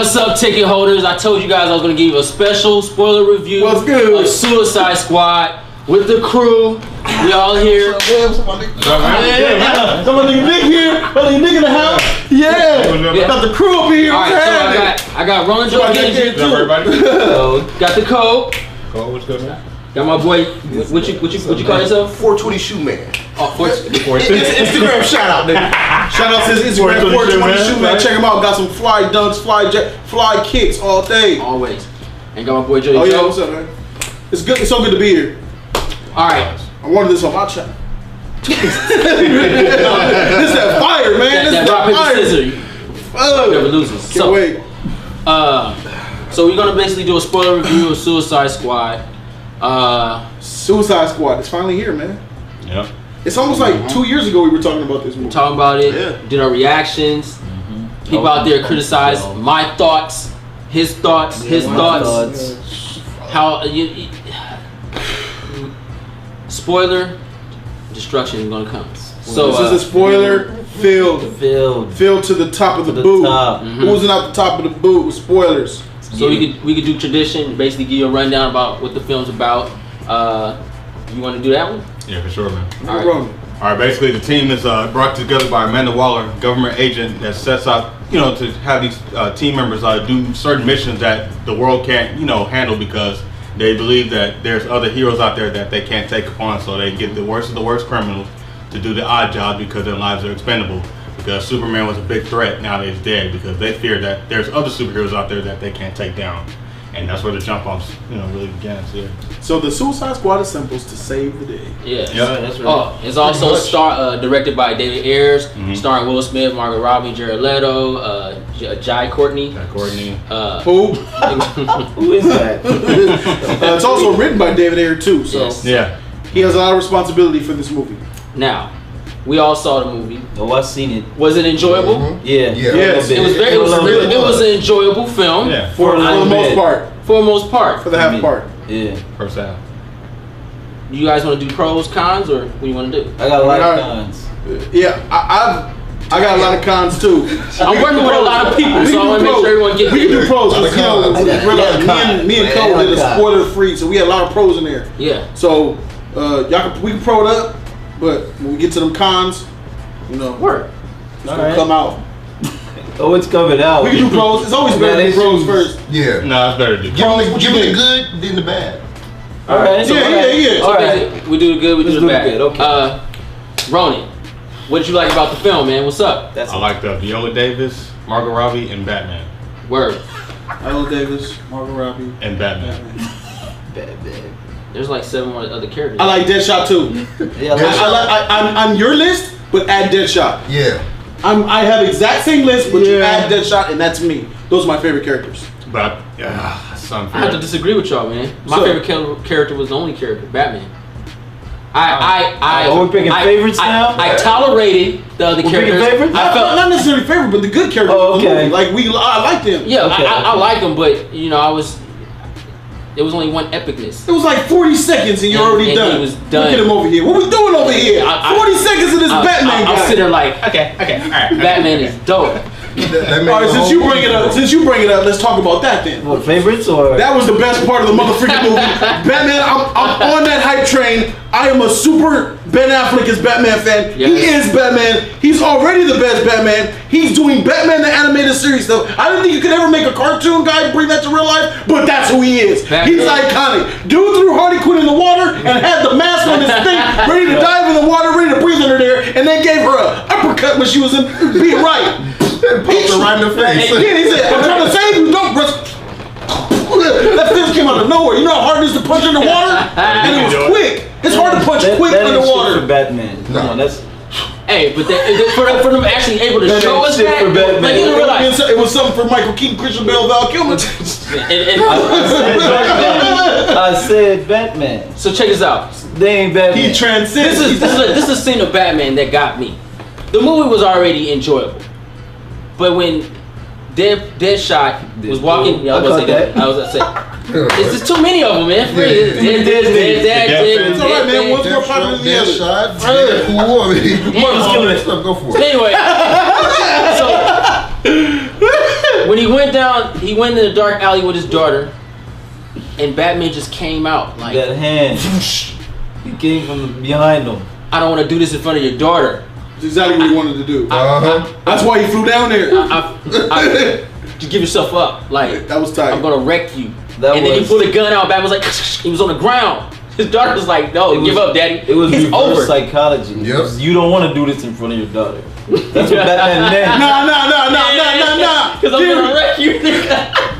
What's up, ticket holders? I told you guys I was going to give you a special spoiler review What's good? of Suicide Squad with the crew. We all here. Come on, nigga Nick here. My nigga Nick in the house. Yeah. Got the crew up here. All right, so I got Roland Joe Ginger here too. Got the Cole. Cole, what's good, man? Got my boy. What you call yourself? 420 Shoe Man. Oh, Instagram shout out, nigga. Shout out to his Instagram 420 Shoe Man. Check him out. Got some fly dunks, fly kicks all day. Always. And got my boy Joey. Oh yeah, what's up, man? It's good. It's so good to be here. All right. I wanted this on my channel. This that fire, man. That rock paper scissors. Never loses. Can't wait. So we're gonna basically do a spoiler review of Suicide Squad. Suicide Squad is finally here, man. Yep. It's almost like 2 years ago we were talking about this movie. Talking about it. Yeah. Did our reactions. People out there criticize my thoughts, his thoughts, his thoughts. How you spoiler, destruction is gonna come. So this is a spoiler filled to the top of the boot. Oozing out the top of the boot with spoilers. So we could do tradition, basically give you a rundown about what the film's about. You want to do that one? Yeah, for sure, man. All right. Basically, the team is brought together by Amanda Waller, government agent that sets out, to have these team members do certain missions that the world can't, handle because they believe that there's other heroes out there that they can't take upon. So they get the worst of the worst criminals to do the odd job because their lives are expendable. Because Superman was a big threat, now that he's dead, because they fear that there's other superheroes out there that they can't take down. And that's where the jump offs, really begins here. So the Suicide Squad assembles to save the day. Yeah, that's right. Oh, it's also directed by David Ayers, starring Will Smith, Margot Robbie, Jared Leto, Jai Courtney. Who? Who is that? It's also written by David Ayers too. So yeah, he has a lot of responsibility for this movie. Now, we all saw the movie. Oh, I've seen it. Was it enjoyable? Yeah. Yes. It was an enjoyable film. Yeah. For the most part. For the most part. For the half part. Yeah. First half. You guys want to do pros, cons, or what do you want to do? I got a lot of cons. Yeah, I got a lot of cons too. I'm working with a lot of people, so I want to make sure everyone gets. We can do pros. Me and Cole did a spoiler free, so we had a lot of pros in there. Yeah. So we can pro it up. But when we get to them cons, work. It's gonna come out. Oh, it's coming out. We can do pros. It's always better to do pros first. Yeah. No, it's better to do. Give me the good, then the bad. All right. Yeah. So we do the good, we do the bad. Okay. Ronan, what did you like about the film, man? What's up? I like Viola Davis, Margot Robbie, and Batman. Word. Viola Davis, Margot Robbie, and Batman. Batman. There's like 7 more other characters. I like Deadshot too. Yeah, I'm your list, but add Deadshot. Yeah. I have exact same list, but you add Deadshot, and that's me. Those are my favorite characters. But that's unfair. I have to disagree with y'all, man. My favorite character was the only character, Batman. We're picking favorites now. I tolerated the other characters. Favorites? Not necessarily favorite, but the good characters. Oh, okay. Like I like them. Yeah, okay, I like them, but it was only one epicness. It was like 40 seconds and you're already done. He was done. Look at him over here. What we doing over here? 40 seconds of this Batman guy. I'm sitting there like, okay, all right. Batman is dope. All right, since you bring it up, let's talk about that then. What, favorites or? That was the best part of the motherfucking movie. Batman, I'm on that hype train. I am a super Ben Affleck is Batman fan. Yes. He is Batman. He's already the best Batman. He's doing Batman the animated series stuff. I didn't think you could ever make a cartoon guy bring that to real life, but that's who he is. Batman. He's iconic. Dude threw Harley Quinn in the water and had the mask on his thing, ready to dive in the water, ready to breathe under there, and they gave her an uppercut when she was being right. Poked her right in the face. Yeah, he said, I'm trying to save you, don't rush. That fist came out of nowhere. You know how hard it is to punch in the water? And it was quick. It's hard to punch quick underwater. For Batman. Come on, that's. Hey, but for them actually able to show us that, like you realize it was something for Michael Keaton, Christian Bale, Val Kilmer. I said Batman. So check this out. They ain't Batman. He transcends. This is a scene of Batman that got me. The movie was already enjoyable, but when Deadshot was walking, I was gonna say, it's just too many of them, man. It's alright, man. One's more popular than the other. Go for it. Anyway, so When he went in the dark alley with his daughter, and Batman just came out like that hand. He came from behind him. I don't want to do this in front of your daughter. That's exactly what he wanted to do. That's why he flew down there. Just give yourself up. Like that was tight. I'm gonna wreck you. And then he pulled a gun out. Batman was like, he was on the ground. His daughter was like, no, give up, daddy. It was It's reverse over. psychology. Yep. You don't want to do this in front of your daughter. That's what Batman meant. Nah. Because I'm gonna wreck you.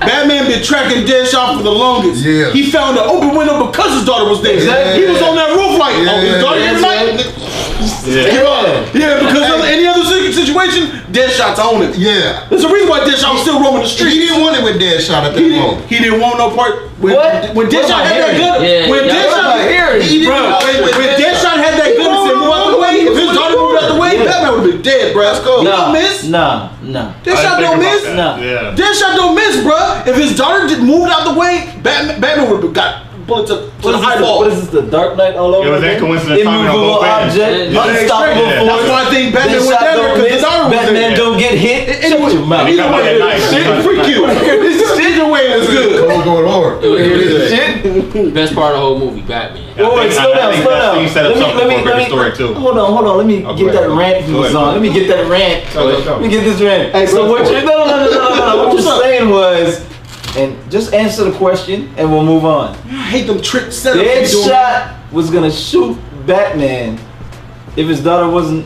Batman been tracking Deadshot for the longest. Yeah. He found an open window because his daughter was there. Exactly. He was on that roof like, his daughter here tonight? Yeah, because of any other situation, Deadshot's on it. Yeah. There's a reason why Deadshot was still roaming the street. He didn't want it with Deadshot at that moment. He didn't want no part. When Deadshot had that gun, when Deadshot had that gun and said move out the way, if his daughter moved out the way, Batman would have been dead, bro. He don't miss. Nah. Deadshot don't miss. Yeah. Deadshot don't miss, bro. If his daughter just moved out the way, Batman would have got bullets to the eyeball. What is this? The Dark Knight all over? It was that coincidence. Immovable object, unstoppable force. That's why I think Batman went down there because his daughter was there. Batman don't get hit. Shut your mouth. He come out at night. Freak you. Either way is good. Cold going hard. Best part of the whole movie, Batman. Wait, slow down. You set up something for a bigger story too. Hold on. Let me get that rant he was on. Let me get that rant. Let me get this rant. So what you're no. What you're saying was, and just answer the question, and we'll move on. I hate them trick setups. Deadshot was gonna shoot Batman if his daughter wasn't,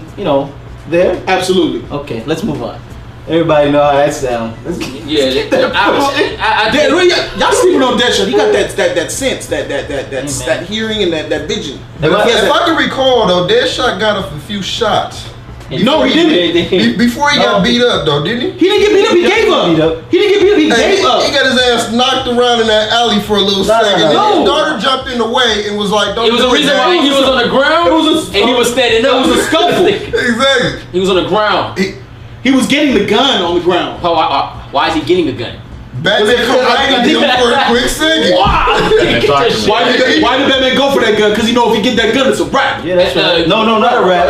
there. Absolutely. Okay, let's move on. Everybody know how that sounds. Yeah, y'all sleeping on Deadshot. He got that sense, that hearing, and that vision. If I can recall though, Deadshot got a few shots. No, he didn't. Before he got beat up though, didn't he? He didn't get beat up. He gave up. He didn't get beat up. He gave up. He got his ass knocked around in that alley for a little second. Then his daughter jumped in the way and was like, "Don't." It was do a reason Daddy. why he was on the ground and he was standing up. It was a scuffle. Exactly. He was on the ground. He was getting the gun on the ground. Why is he getting the gun? Batman come right at him for a quick second. Why did Batman go for that gun? Because he know if he get that gun, it's a wrap. Yeah, that's right. No, not a rap.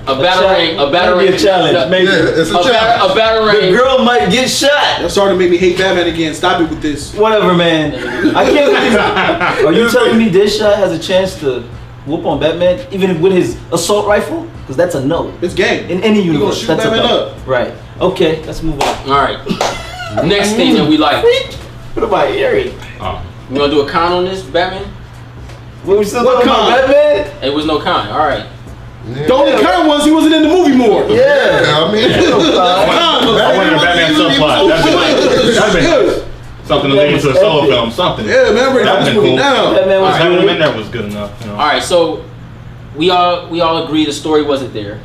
A battering. A challenge. Maybe. Yeah, it's a challenge. A battering. The girl might get shot. That's starting to make me hate Batman again. Stop it with this. Whatever, man. I can't believe. Are you telling me Deadshot has a chance to whoop on Batman, even with his assault rifle? Because that's a no. It's game. In any universe, shoot that's Batman a no. up. Right. Okay, let's move on. All right. Next thing that we like. What about Erie? We gonna do a con on this, Batman? What we still talking about, Batman? It was no con. All right. Yeah. The only con was he wasn't in the movie more. Yeah, I mean, I wanted a Batman subplot. That'd been something to lead into a solo film. Something. Yeah, man, bring this movie down. Batman was Having him good. in there was good enough. All right. So we all agree the story wasn't there.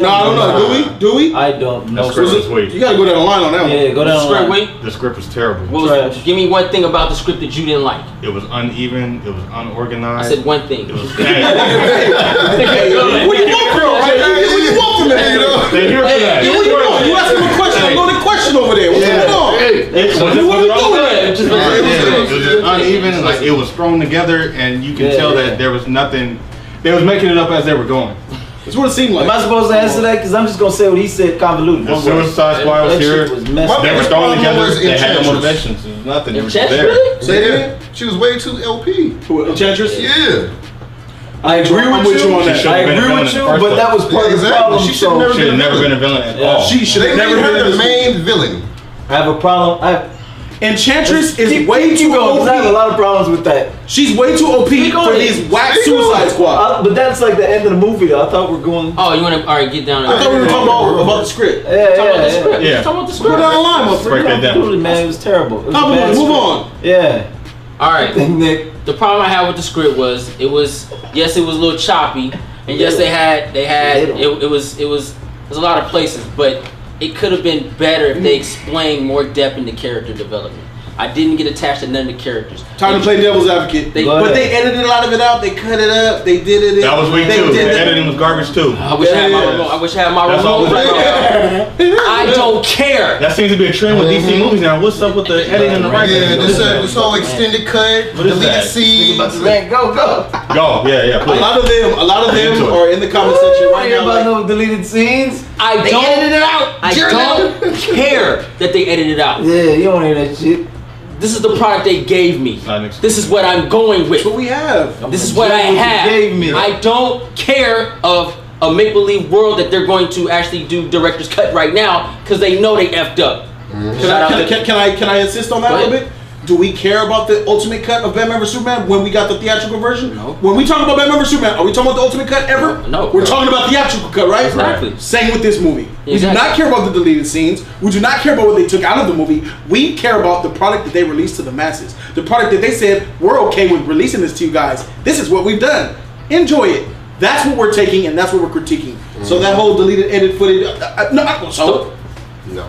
No, I don't know. Do we? I don't know. The script was weak. You gotta go down the line on that one. Yeah, go down the Script line. weak. The script was terrible. Give me one thing about the script that you didn't like. It was uneven. It was I unorganized. said one thing. It was What do you want from him, right? What do you want from him? They're here for that. What do you want? You asked him a question. I'm going to question over there. What's going on? It was just uneven. Like it was thrown together, and you can tell that there was nothing. They was making it up as they were going. That's what it seemed like. Am I supposed to answer that? Because I'm just gonna say what he said. Convoluted. The Suicide Squad was here. Was messed They up. were thrown together. was They had no Enchantress. motivations. There was nothing. They were just Enchantress, there. really? Say it again. She was way too LP. Enchantress? Yeah. I agree with you. on that. I agree with you, but that was part of the problem. She should never She had never been a villain at all. She should They have never never had been the main villain. I have a problem. Enchantress is Keep way too going, 'cause I have a OP. lot of problems with that. She's way too OP for these whack Suicide Squad. But that's like the end of the movie, though. I thought we're going. Oh, you want to? All right, get down. I thought we were talking about the script. Yeah, Talk about the script. Yeah. Talk about the Go script. down the line, my Break friend. that down. Absolutely, man. It was terrible. It was a Move bad on. script. On. Yeah. All right. Nick. The problem I had with the script was it was a little choppy, and yes, it was a lot of places, but it could have been better if they explained more depth into character development. I didn't get attached to none of the characters. Time to play devil's advocate. But they edited a lot of it out. They cut it up. They did it. That was weak too. The editing was garbage too. I wish I had my remote. I wish I had my remote right now. I don't care. That seems to be a trend with DC movies now. What's up with the editing and the writing? Yeah, this whole extended cut, deleted scenes. Go. Go. Yeah. Please. A lot of them are in the comment section right now. About no deleted scenes. I don't edit it out. I don't care that they edited it out. Yeah, you don't hear that shit. This is the product they gave me. This is what I'm going with. That's what we have. This is what I have. I don't care of a make-believe world that they're going to actually do director's cut right now because they know they effed up. Can I insist on that a little bit? Do we care about the ultimate cut of Batman vs Superman when we got the theatrical version? No. When we talk about Batman vs Superman, are we talking about the ultimate cut ever? No. We're talking about the theatrical cut, right? Exactly. Same with this movie. Exactly. We do not care about the deleted scenes. We do not care about what they took out of the movie. We care about the product that they released to the masses. The product that they said, we're okay with releasing this to you guys. This is what we've done. Enjoy it. That's what we're taking and that's what we're critiquing. So that whole deleted edit footage, no.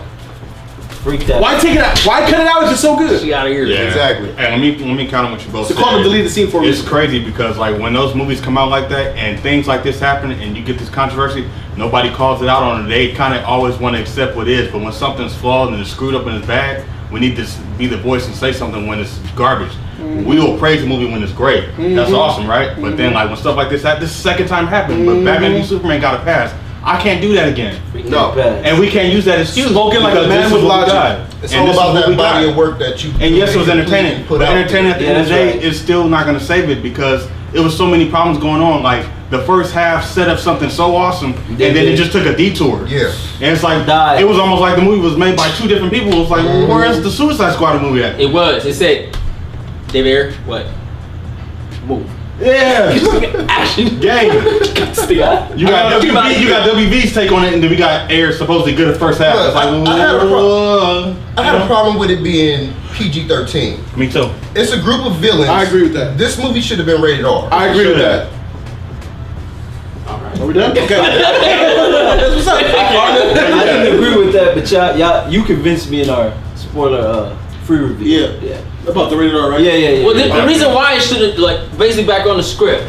Why take it out? Why cut it out if it's so good? She out of here. Yeah. Exactly. And let me counter what you both said. So call them deleted scene for me. It's crazy because like when those movies come out like that and things like this happen and you get this controversy, nobody calls it out on it. They kind of always want to accept what is. But when something's flawed and it's screwed up and it's bad, we need to be the voice and say something when it's garbage. We will praise the movie when it's great. That's awesome, right? But then like when stuff like this happens, this is the second time happened. But Batman v Superman got a pass. I can't do that again. No. And we can't use that excuse. Spoken like a man with logic. It's all about that body of work that you. And yes, it was entertaining. But entertaining at the end of the day is still not going to save it because it was so many problems going on. Like the first half set up something so awesome, and then it just took a detour. Yeah. And it's like it was almost like the movie was made by two different people. It was like, where's the Suicide Squad movie at? It was. It said, David Ayer, what? Move. Yeah. Action. Game. You got WB's take on it, and then we got Ayer supposedly good at first half. Look, It's like, I had a problem with it being PG-13. Me too. It's a group of villains. I agree with that. This movie should have been rated R. I agree with that. Are we done? Okay. That's what's up. I didn't agree with that, but y'all, you convinced me in our spoiler free review. Yeah. About the rated R, right? Yeah. Well, the reason why it should have, like, basically back on the script,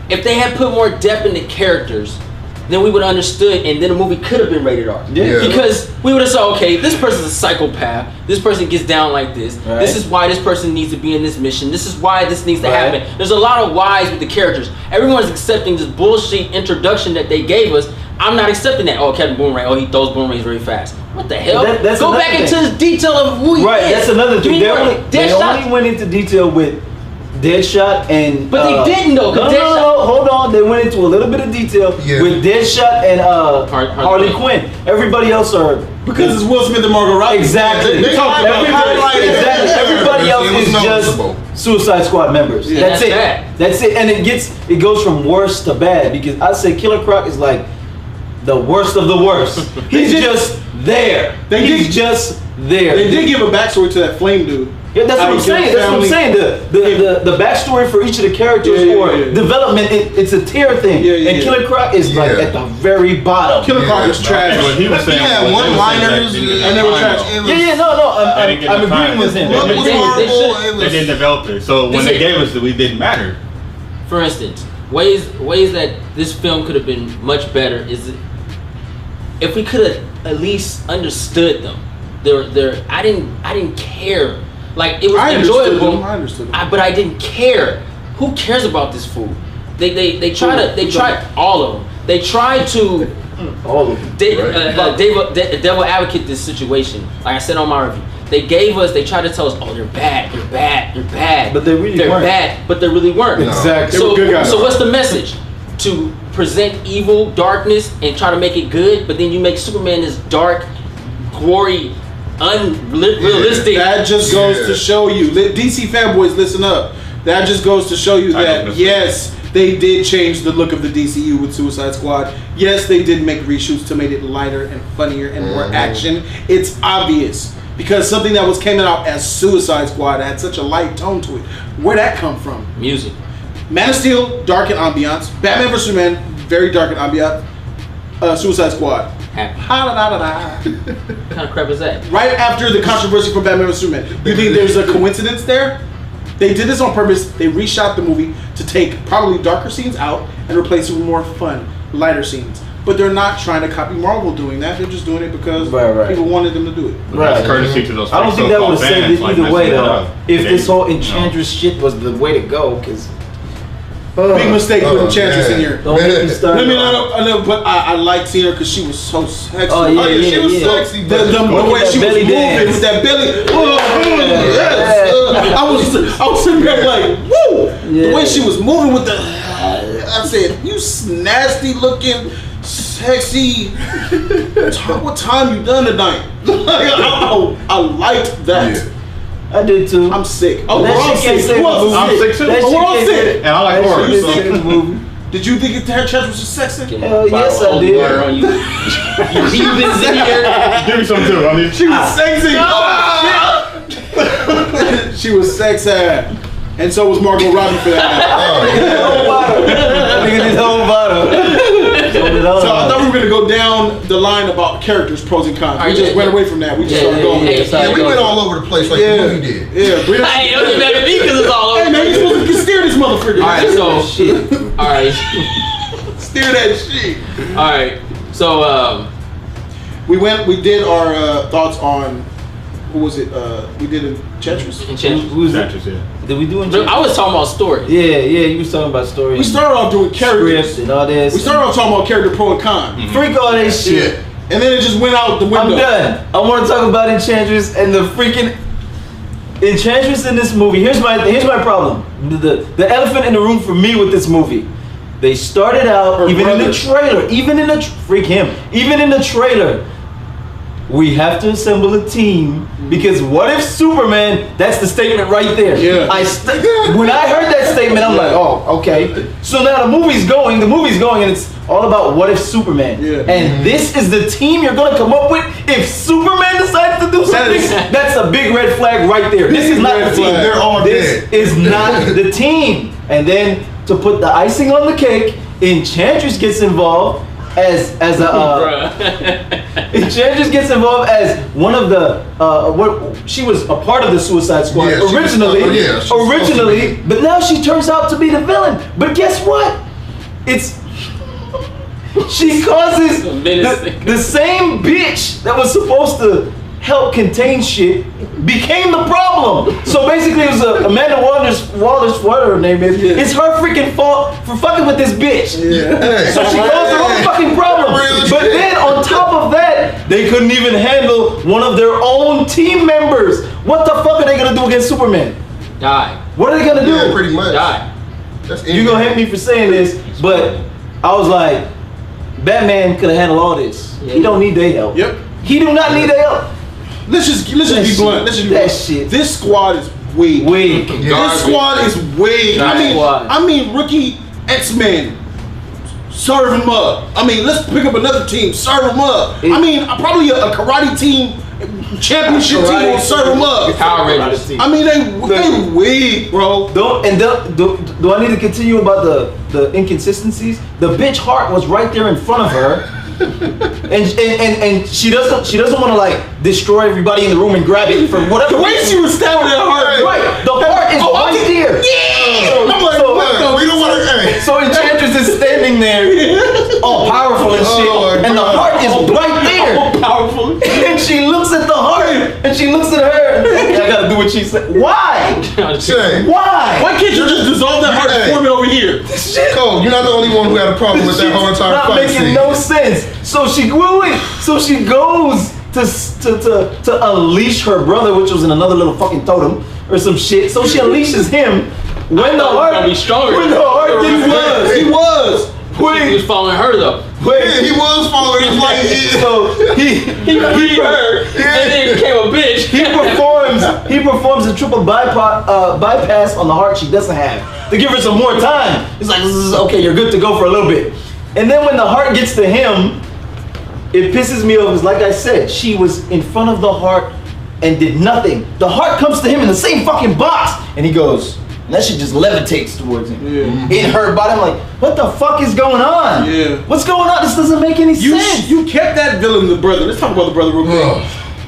if they had put more depth in the characters, then we would have understood, and then the movie could have been rated R. Yeah. Because we would have said, okay, this person's a psychopath. This person gets down like this. Right. This is why this person needs to be in this mission. This is why this needs to happen. There's a lot of whys with the characters. Everyone's accepting this bullshit introduction that they gave us. I'm not accepting that. Oh, Captain Boomerang. Oh, he throws boomerangs very fast. What the hell? That's Go back into the detail of who he is. Right, that's another thing. They Deadshot. only went into detail with Deadshot and... But they didn't though. No, hold on. They went into a little bit of detail with Deadshot and Harley Quinn. Everybody else are... Because it's Will Smith and Margot Robbie. Exactly. They talk about exactly. Everybody else is just Suicide Squad members. Yeah, that's it. bad. That's it. And it goes from worst to bad because I say Killer Croc is like the worst of the worst. He's just there. He's just there. They did give a backstory to that Flame dude. Yeah, that's what I'm saying. That's what I'm saying. The backstory for each of the characters or development, it's a tier thing. And Killer Croc is like at the very bottom. Killer Croc is trash. What he was saying. He had one-liners. And they were trash. I'm agreeing with him. They didn't develop it. So when they gave us it, we didn't matter. For instance, ways that this film could have been much better is if we could have at least understood them. I didn't care. Like it was enjoyable. I understood them. But I didn't care. Who cares about this fool? They tried all of them. They tried to all of them. Devil advocate this situation. Like I said on my review, they tried to tell us, oh, they're bad. But they really they're weren't. bad, but they really weren't. Exactly. So, they were good guys. So what's the message? To present evil, darkness, and try to make it good, but then you make Superman this dark, gory, unrealistic. That just goes to show you, DC fanboys, listen up. That just goes to show you that yes, they did change the look of the DCU with Suicide Squad. Yes, they did make reshoots to make it lighter and funnier and more action. It's obvious because something that was coming out as Suicide Squad had such a light tone to it. Where'd that come from? Music. Man of Steel, dark and ambiance. Batman vs Superman, very dark and ambiance. Suicide Squad, happened. What kind of crap is that? Right after the controversy from Batman vs Superman. You think there's a coincidence there? They did this on purpose. They reshot the movie to take probably darker scenes out and replace it with more fun, lighter scenes. But they're not trying to copy Marvel doing that. They're just doing it because people wanted them to do it. Right. That's courtesy to those. I don't think that would have saved it either way, though. If this whole Enchantress shit was the way to go, because. Big mistake putting Enchantress in here. Don't make me start. I know, but I liked seeing her because she was so sexy. Oh yeah, she was sexy. The way she was moving with that belly. I was sitting there like, woo! The way she was moving with the. I said, you nasty looking, sexy. What time you done tonight? I liked that. Yeah. I did too. I'm sick. Oh, we're all sick. I'm sick too. We're all sick. And I like horror. Did you think Enchantress was sexy? Hell yes, I did. You've been sitting here. Give me some too. I mean, She was sexy. She was sexy. And so was Margot Robbie for that. Nigga did whole bottle. So I thought we were gonna go down the line about characters, pros and cons. We just went away from that. We just started going. Yeah, we went all over the place like the movie did. Yeah, Hey, don't get mad at me because it's all over. Hey man, you supposed to steer this motherfucker. Alright, so alright. Steer that shit. Alright. So we did our thoughts on who was it? We did Enchantress. Enchantress, yeah. Did we do I was talking about story. Yeah, you was talking about story. We started off doing characters and all this. We started off talking about character pro and con. Freak all that shit. Yeah. And then it just went out the window. I'm done. I want to talk about Enchantress and the freaking Enchantress in this movie. Here's my problem. The elephant in the room for me with this movie. They started out even in the trailer. Even in the trailer. We have to assemble a team because what if Superman? That's the statement right there. Yeah. When I heard that statement, I'm like, oh, okay. So now the movie's going, and it's all about what if Superman. Yeah. And this is the team you're gonna come up with if Superman decides to do something. That's a big red flag right there. This is not the team. They're all This is not the team. And then to put the icing on the cake, Enchantress gets involved. Enchantress gets involved as one of the she was a part of the Suicide Squad originally, but now she turns out to be the villain. But guess what? She causes the same bitch that was supposed to help contain shit became the problem. So basically it was Amanda Wallace, whatever her name is. Yeah. It's her freaking fault for fucking with this bitch. Yeah. So she caused her own fucking problem. But then on top of that, they couldn't even handle one of their own team members. What the fuck are they gonna do against Superman? Die. What are they gonna do? Yeah, pretty much. Die. You're gonna hate me for saying this, but I was like, Batman could have handled all this. He don't need their help. Yep. He do not need their help. Let's just be blunt. Shit. This squad is weak. This squad is weak. I mean, rookie X-Men. Serve him up. I mean, let's pick up another team. Serve him up. I mean, probably a karate team, championship team will serve him up. Power Rangers. I mean, they weak, bro. Do I need to continue about the inconsistencies? The bitch heart was right there in front of her. and she doesn't want to like destroy everybody in the room and grab it for whatever. The way she was stabbing that heart, right? The heart is right there. Yeah. I'm like, we don't want to. So Enchantress is standing there, all powerful and shit, and the heart is right there, all powerful. And she looks at the heart, and she looks at her. And I gotta do what she said. Why? Why can't you just dissolve that heart and form it over here? Cole, you're not the only one who had a problem with that whole entire fight scene. Not making no sense. So she goes to unleash her brother, which was in another little fucking totem or some shit. So she unleashes him when the heart be stronger. When the heart he was. He was following her though. Yeah, he was following his life. So he beat her and then became a bitch. He performs a triple bypass on the heart she doesn't have to give her some more time. He's like, okay, you're good to go for a little bit. And then when the heart gets to him, it pisses me off. Because like I said, she was in front of the heart and did nothing. The heart comes to him in the same fucking box, and he goes, That shit just levitates towards him. Yeah. It hurt body. I'm like, what the fuck is going on? Yeah. What's going on? This doesn't make any sense. You kept that villain, the brother. Let's talk about the brother real quick.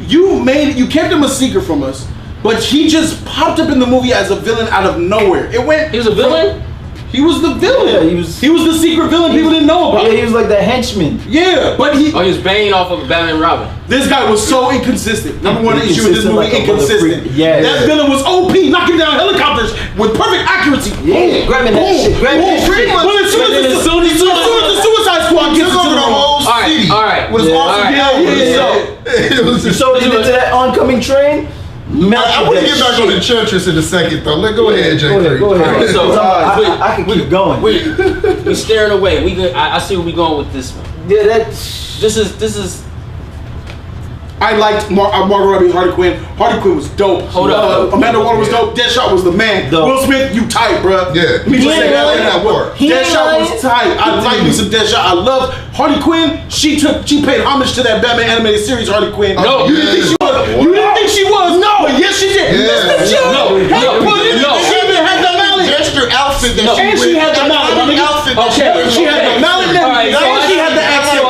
You kept him a secret from us, but he just popped up in the movie as a villain out of nowhere. He was a villain? He was the villain. Yeah, he was the secret villain people didn't know about. Yeah, he was like the henchman. Yeah, but he was Bane off of Batman and Robin. This guy was so inconsistent. Number one issue with this movie, like inconsistent. Yeah. That villain was OP, knocking down helicopters with perfect accuracy. Yeah, grabbing that shit. Grabbing that shit. Well, as soon as the Suicide Squad gets into the whole city, alright, was awesome. So did into that oncoming train. I want to get back on the Enchantress in a second, though. Go ahead, Jay. Go ahead. Right, so I can keep going. We staring away. I see where we going with this one. Yeah, this is. I liked Margot Robbie's Harley Quinn. Harley Quinn was dope. Hold up. Amanda Waller was dope. Deadshot was the man. Will Smith, you tight, bro. Yeah. Let me just say that right now. Deadshot was tight. I like me some Deadshot. I love Harley Quinn. She paid homage to that Batman animated series, Harley Quinn. No. You didn't think she was. You didn't think she was. No. But yes, she did. Yeah. She had the mallet. Gesture outfit that And she had the mallet. She had the mallet. And she had the accent.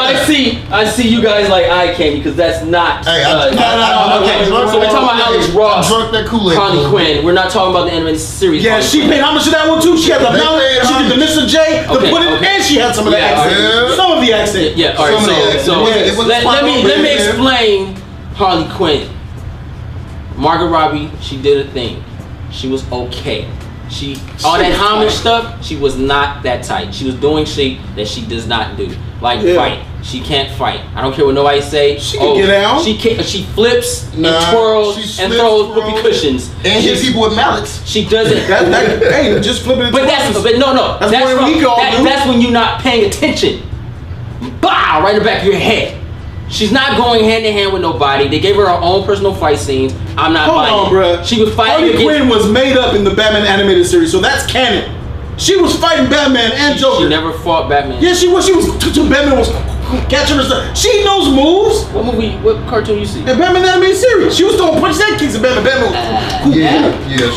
I see you guys like eye candy because that's not. Hey, okay, so we're talking about Alex Ross, drunk that Kool-Aid. Harley Quinn. We're not talking about the animated series. Yeah, she paid homage to that one too. She had the mallet. She did the Mr. J, the pudding, and she had some of the accent. Some of the accent. Yeah. All right. So let me explain Harley Quinn. Margot Robbie, she did a thing. She was okay. All that homage stuff, she was not that tight. She was doing shit that she does not do, like fight. She can't fight. I don't care what nobody say. She can get out. She flips and twirls and throws whoopee cushions and hits people with mallets. She doesn't. Hey, just flip it. But no. That's when you're not paying attention. Bow right in the back of your head. She's not going hand in hand with nobody. They gave her her own personal fight scenes. I'm not buying it. Hold on, bruh. She was fighting. Harley Quinn was made up in the Batman animated series, so that's canon. She was fighting Batman and Joker. She never fought Batman. Yeah, she was. Batman was catching her stuff. She knows moves. What cartoon you see? In Batman animated series, she was throwing punches and kicks at Batman.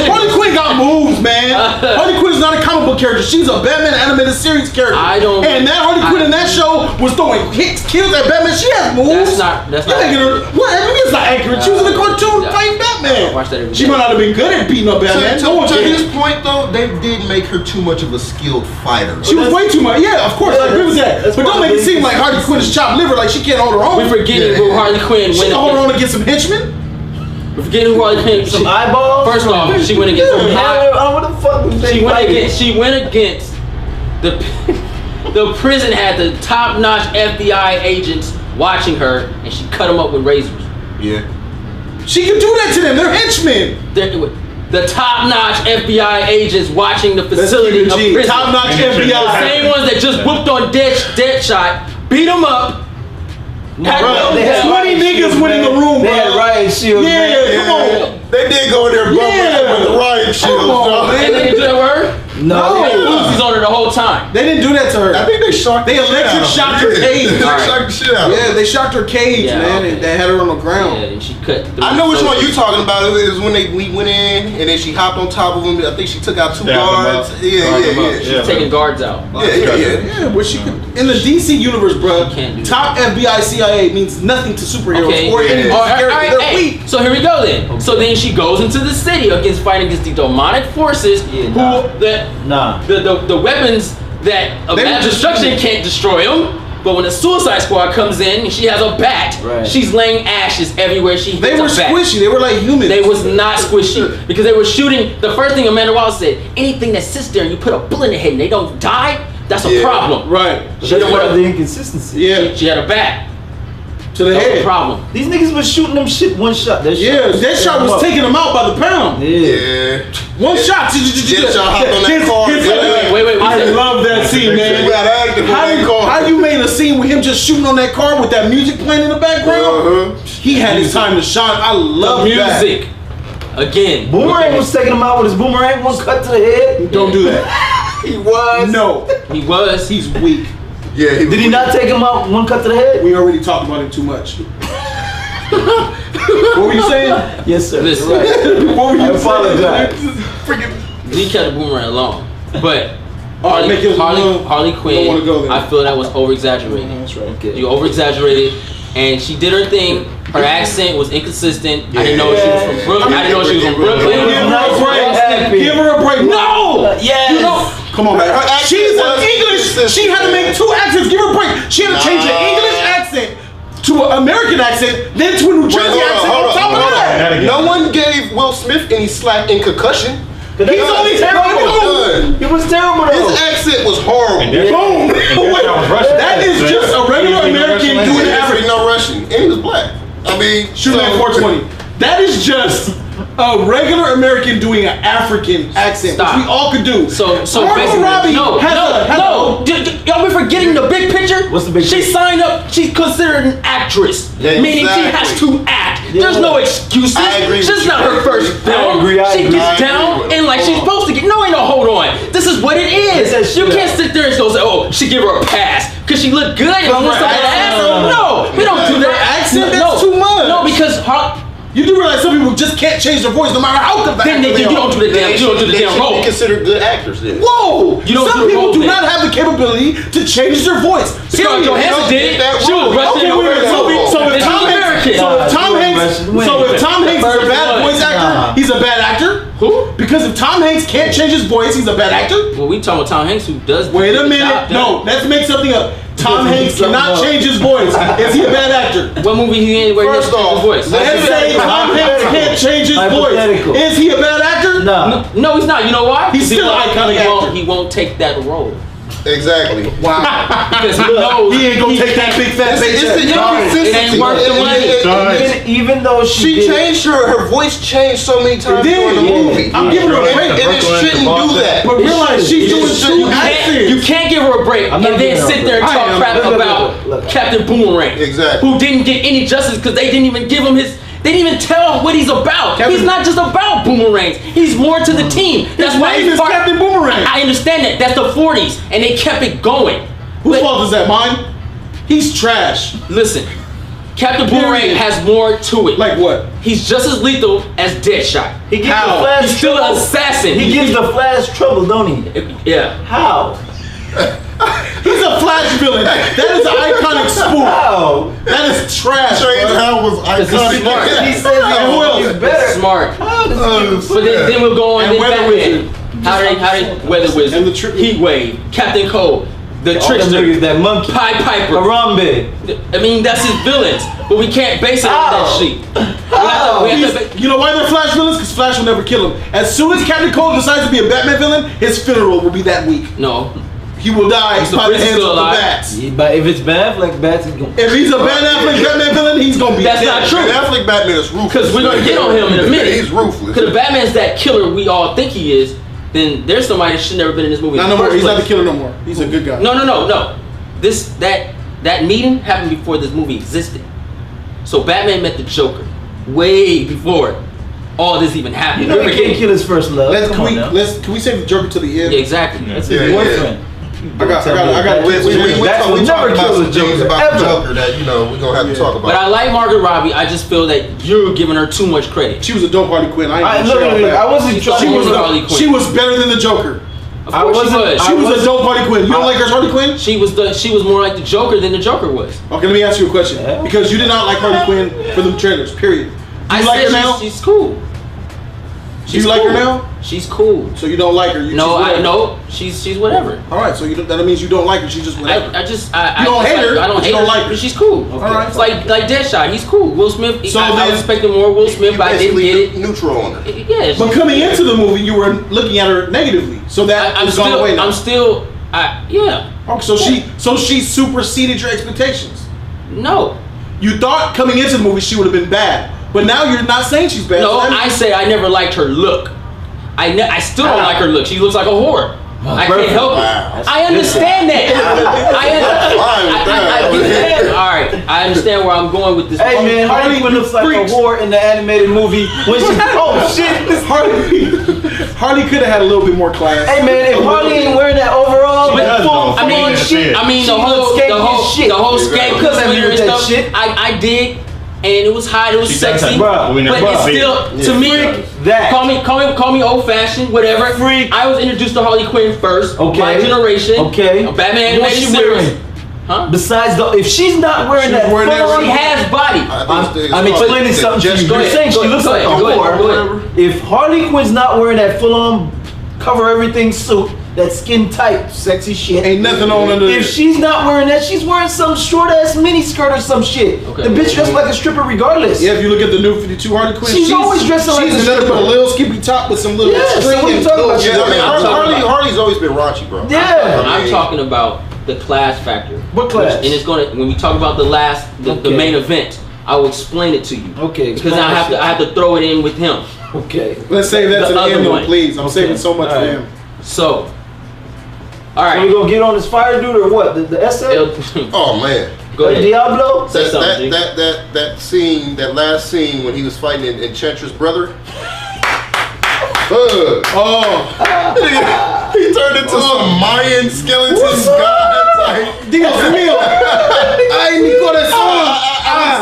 Harley Quinn got moves, man. Harley Quinn's not a comic book character. She's a Batman animated series character. And that Harley Quinn in that show was throwing kills at Batman. She has moves. That's not accurate. What? I mean, it's not accurate. She was in the cartoon fighting Batman. Watch that every day. She might not have been good at beating up Batman. To his point, though, they did make her too much of a skilled fighter. She was way too much. Yeah, of course, I agree with that. But don't make it seem like Harley Quinn is chopped liver, like she can't hold her own. We're forgetting who Harley Quinn went against. She can hold her own against some henchmen? We're forgetting who Harley Quinn. Some eyeballs? First off, she went against some what the fuck was that? She went against the prison had the top-notch FBI agents watching her, and she cut them up with razors. Yeah. She can do that to them. They're henchmen. The top-notch FBI agents watching the facility of prison. Top-notch FBI. The same ones that just whooped on Deadshot, beat them up. They had 20 niggas went in the room, They had riot shields. Yeah, come on. They did go in there with the riot shields. Come on, and they didn't do that with her? No. They had Uzis on her the whole time. They didn't do that to her. I think they shocked They electric shocked her cage. They shocked the shit out of her. Yeah, they shocked her cage, man, and they had her on the ground. Yeah, and she cut through. I know which one you're talking about. It was when we went in and then she hopped on top of him. I think she took out two guards. Yeah. She's taking guards out. Yeah. But she could, in the DC universe, bro, top FBI CIA means nothing to superheroes or any character. They're weak. So here we go then. Okay. So then she goes into the city fighting against the demonic forces the weapons that mass destruction can't destroy them. But when the Suicide Squad comes in and she has a bat, she's laying ashes everywhere she hits. They were squishy. They were like humans. They was not squishy because they were shooting. The first thing Amanda Waller said: anything that sits there and you put a bullet in their head and they don't die, that's a problem. Right. She don't have the inconsistency. Yeah. She had a bat to the head. A problem. These niggas was shooting them shit one shot. That shot was taking them out by the pound. Yeah. One shot. Deadshot hopped on that car. Wait. I love that scene, man. How you made a scene with him just shooting on that car with that music playing in the background? He had his time to shine. I love music. Again. Boomerang was taking him out with his boomerang. One cut to the head. Don't do that. He was. No. He was. He's weak. Yeah. Did he not take him out one cut to the head? We already talked about him too much. What were you saying? Yes, sir. Listen. What were you I apologize. Freaking Leave Captain Boomerang alone. But Harley Quinn, I feel that was over exaggerated. That's right. Okay. You over exaggerated, and she did her thing. Her accent was inconsistent. I didn't know she was from Brooklyn. I didn't know she was from Brooklyn. Give her a break. No! Yes! You know, come on, man. She's an English. She had to make 2 accents. Give her a break. She had to change an English accent to an American accent, then to a New Jersey accent on top of that. No one gave Will Smith any slack in Concussion. He's only terrible. He was terrible though. His accent was horrible. Boom. That is just a regular American doing average. No Russian, and he was black. I mean, shooting at 420. That is just a regular American doing an African accent, which we all could do. So Margot Robbie no. Y'all be forgetting the big picture. What's the big picture? She signed up. She's considered an actress, meaning she has to act. Yeah. There's no excuses. This is not her first film. She gets down and like she's supposed to get. No, ain't no hold on. This is what it is. You can't sit there and go say, oh, she give her a pass because she looked good and looks like an ass. No, we don't do that. Accent, that's too much. No, because you do realize some people just can't change their voice no matter how good then you don't do the damn role. They considered good actors then. Whoa! Some people do then. not have the capability to change their voice. Scarlett Johansson did. She was Russian. So if Tom Hanks is a bad voice actor, he's a bad actor. Who? Because if Tom Hanks can't change his voice, he's a bad actor. Well, we talking about Tom Hanks who does. Wait a minute. No, let's make something up. Tom Hanks cannot change his voice. Is he a bad actor? What movie he in where he has to change his voice? Let's say Tom Hanks can't change his voice. Is he a bad actor? No, he's not. You know why? He's still an iconic actor. He won't take that role. Exactly. Wow. Because he knows he ain't gonna take that big fat paycheck. It ain't worth the money. Even though she changed her voice changed so many times during the movie. I'm giving her a break. And it shouldn't do that. But realize she's doing 2 accents. You can't give her a break and then sit there and talk crap about Captain Boomerang. Exactly. Who didn't get any justice because they didn't even give him his. They didn't even tell what he's about. He's not just about boomerangs. He's more to the team. That's why he's Captain Boomerang. I understand that. That's the 40s, and they kept it going. Whose fault is that? Mine? He's trash. Listen, Captain Boomerang has more to it. Like what? He's just as lethal as Deadshot. He gives the Flash He's still an assassin. He gives the Flash trouble, don't he? Yeah. How? He's a Flash villain. That is an iconic spoof. How? That is trash. Strange Hell was iconic. Smart. He says he's better. Smart. But then we'll go on. And then Weather Batman. Wizard. How they Weather Wizard And the Heat Wave, Captain Cold, the All them Trickster, niggas, that monkey, Pied Piper, Harambe. I mean, that's his villains, but we can't base it on that shit. You know why they're Flash villains? Because Flash will never kill him. As soon as Captain Cold decides to be a Batman villain, his funeral will be that week. No. He will die by the hands of the bats. Yeah, but if it's Ben Affleck bats, he's gonna. If he's a Ben Affleck Batman villain, he's gonna be That's dead. not true. Ben Affleck Batman is ruthless. Because we're gonna get on him in a minute. He's ruthless. Because if Batman's that killer we all think he is, then there's somebody that should never been in this movie. Not no more. He's not the killer no more. He's a good guy. No. That meeting happened before this movie existed. So Batman met the Joker way before all this even happened. You know he can't kill his first love. Can we save the Joker to the end? Yeah, exactly. That's his boyfriend. I got. We never about kill some a Joker, things about the ever. Joker that we're gonna have to talk about. But I like Margot Robbie. I just feel that you're giving her too much credit. She was a dope Harley Quinn. I wasn't trying. She was better than the Joker. Of course She was a dope Harley Quinn. You don't like her Harley Quinn? She was more like the Joker than the Joker was. Okay, let me ask you a question. Yeah. Because you did not like Harley Quinn for the trailers. Period. Do you like her now? She's cool. Do you like her now? She's cool. So you don't like her? She's whatever. All right, so that means you don't like her. She's just whatever. You don't hate her. I don't hate her. Like her. But she's cool. All right. It's like Deadshot. He's cool. Will Smith. So I respected more Will Smith, but I didn't get it. Neutral on her. Yeah. But coming into the movie, you were looking at her negatively. So that I'm is gone away now. Yeah. Okay, so she superseded your expectations. No. You thought coming into the movie she would have been bad, but now you're not saying she's bad. No, I say I never liked her look. I still don't like her look. She looks like a whore. I can't help it. I understand that. I understand. All right, I understand where I'm going with this. Hey man, Harley Quinn looks like a whore in the animated movie. When she, this Harley could have had a little bit more class. Hey man, if Harley ain't wearing that overall, the whole skank shit. sweater and stuff. I dig and it was hot, it was sexy, but it's still to me. That Call me old fashioned, whatever. Freak. I was introduced to Harley Quinn first. Okay. My generation. Okay. Batman What's animated she wearing? series. Huh? Besides if she's not wearing that, she has body. I'm explaining something to you. You're saying she looks like a whore. If Harley Quinn's not wearing that full-on cover everything suit, that skin tight, sexy shit. Ain't nothing on under. If she's not wearing that, she's wearing some short ass mini skirt or some shit. Okay. The bitch dressed like a stripper regardless. Yeah, if you look at the new 52 Harley Quinn, she's always dressing like a stripper. She's a little skimpy top with some little string. What are you talking about? Harley's always been raunchy, bro. Yeah. I'm talking about the class factor. What class? And it's gonna when we talk about the main event, I will explain it to you. Okay. Because I have to throw it in with him. Okay. Let's save that to the end, though, please. I'm saving so much for him. So. All right. So we gonna get on this fire dude or what? The SL? Oh man. Go ahead. Diablo? That scene, that last scene when he was fighting Enchantress' brother. He turned into some Mayan skeleton god. Dios mío. Ay, mi corazón.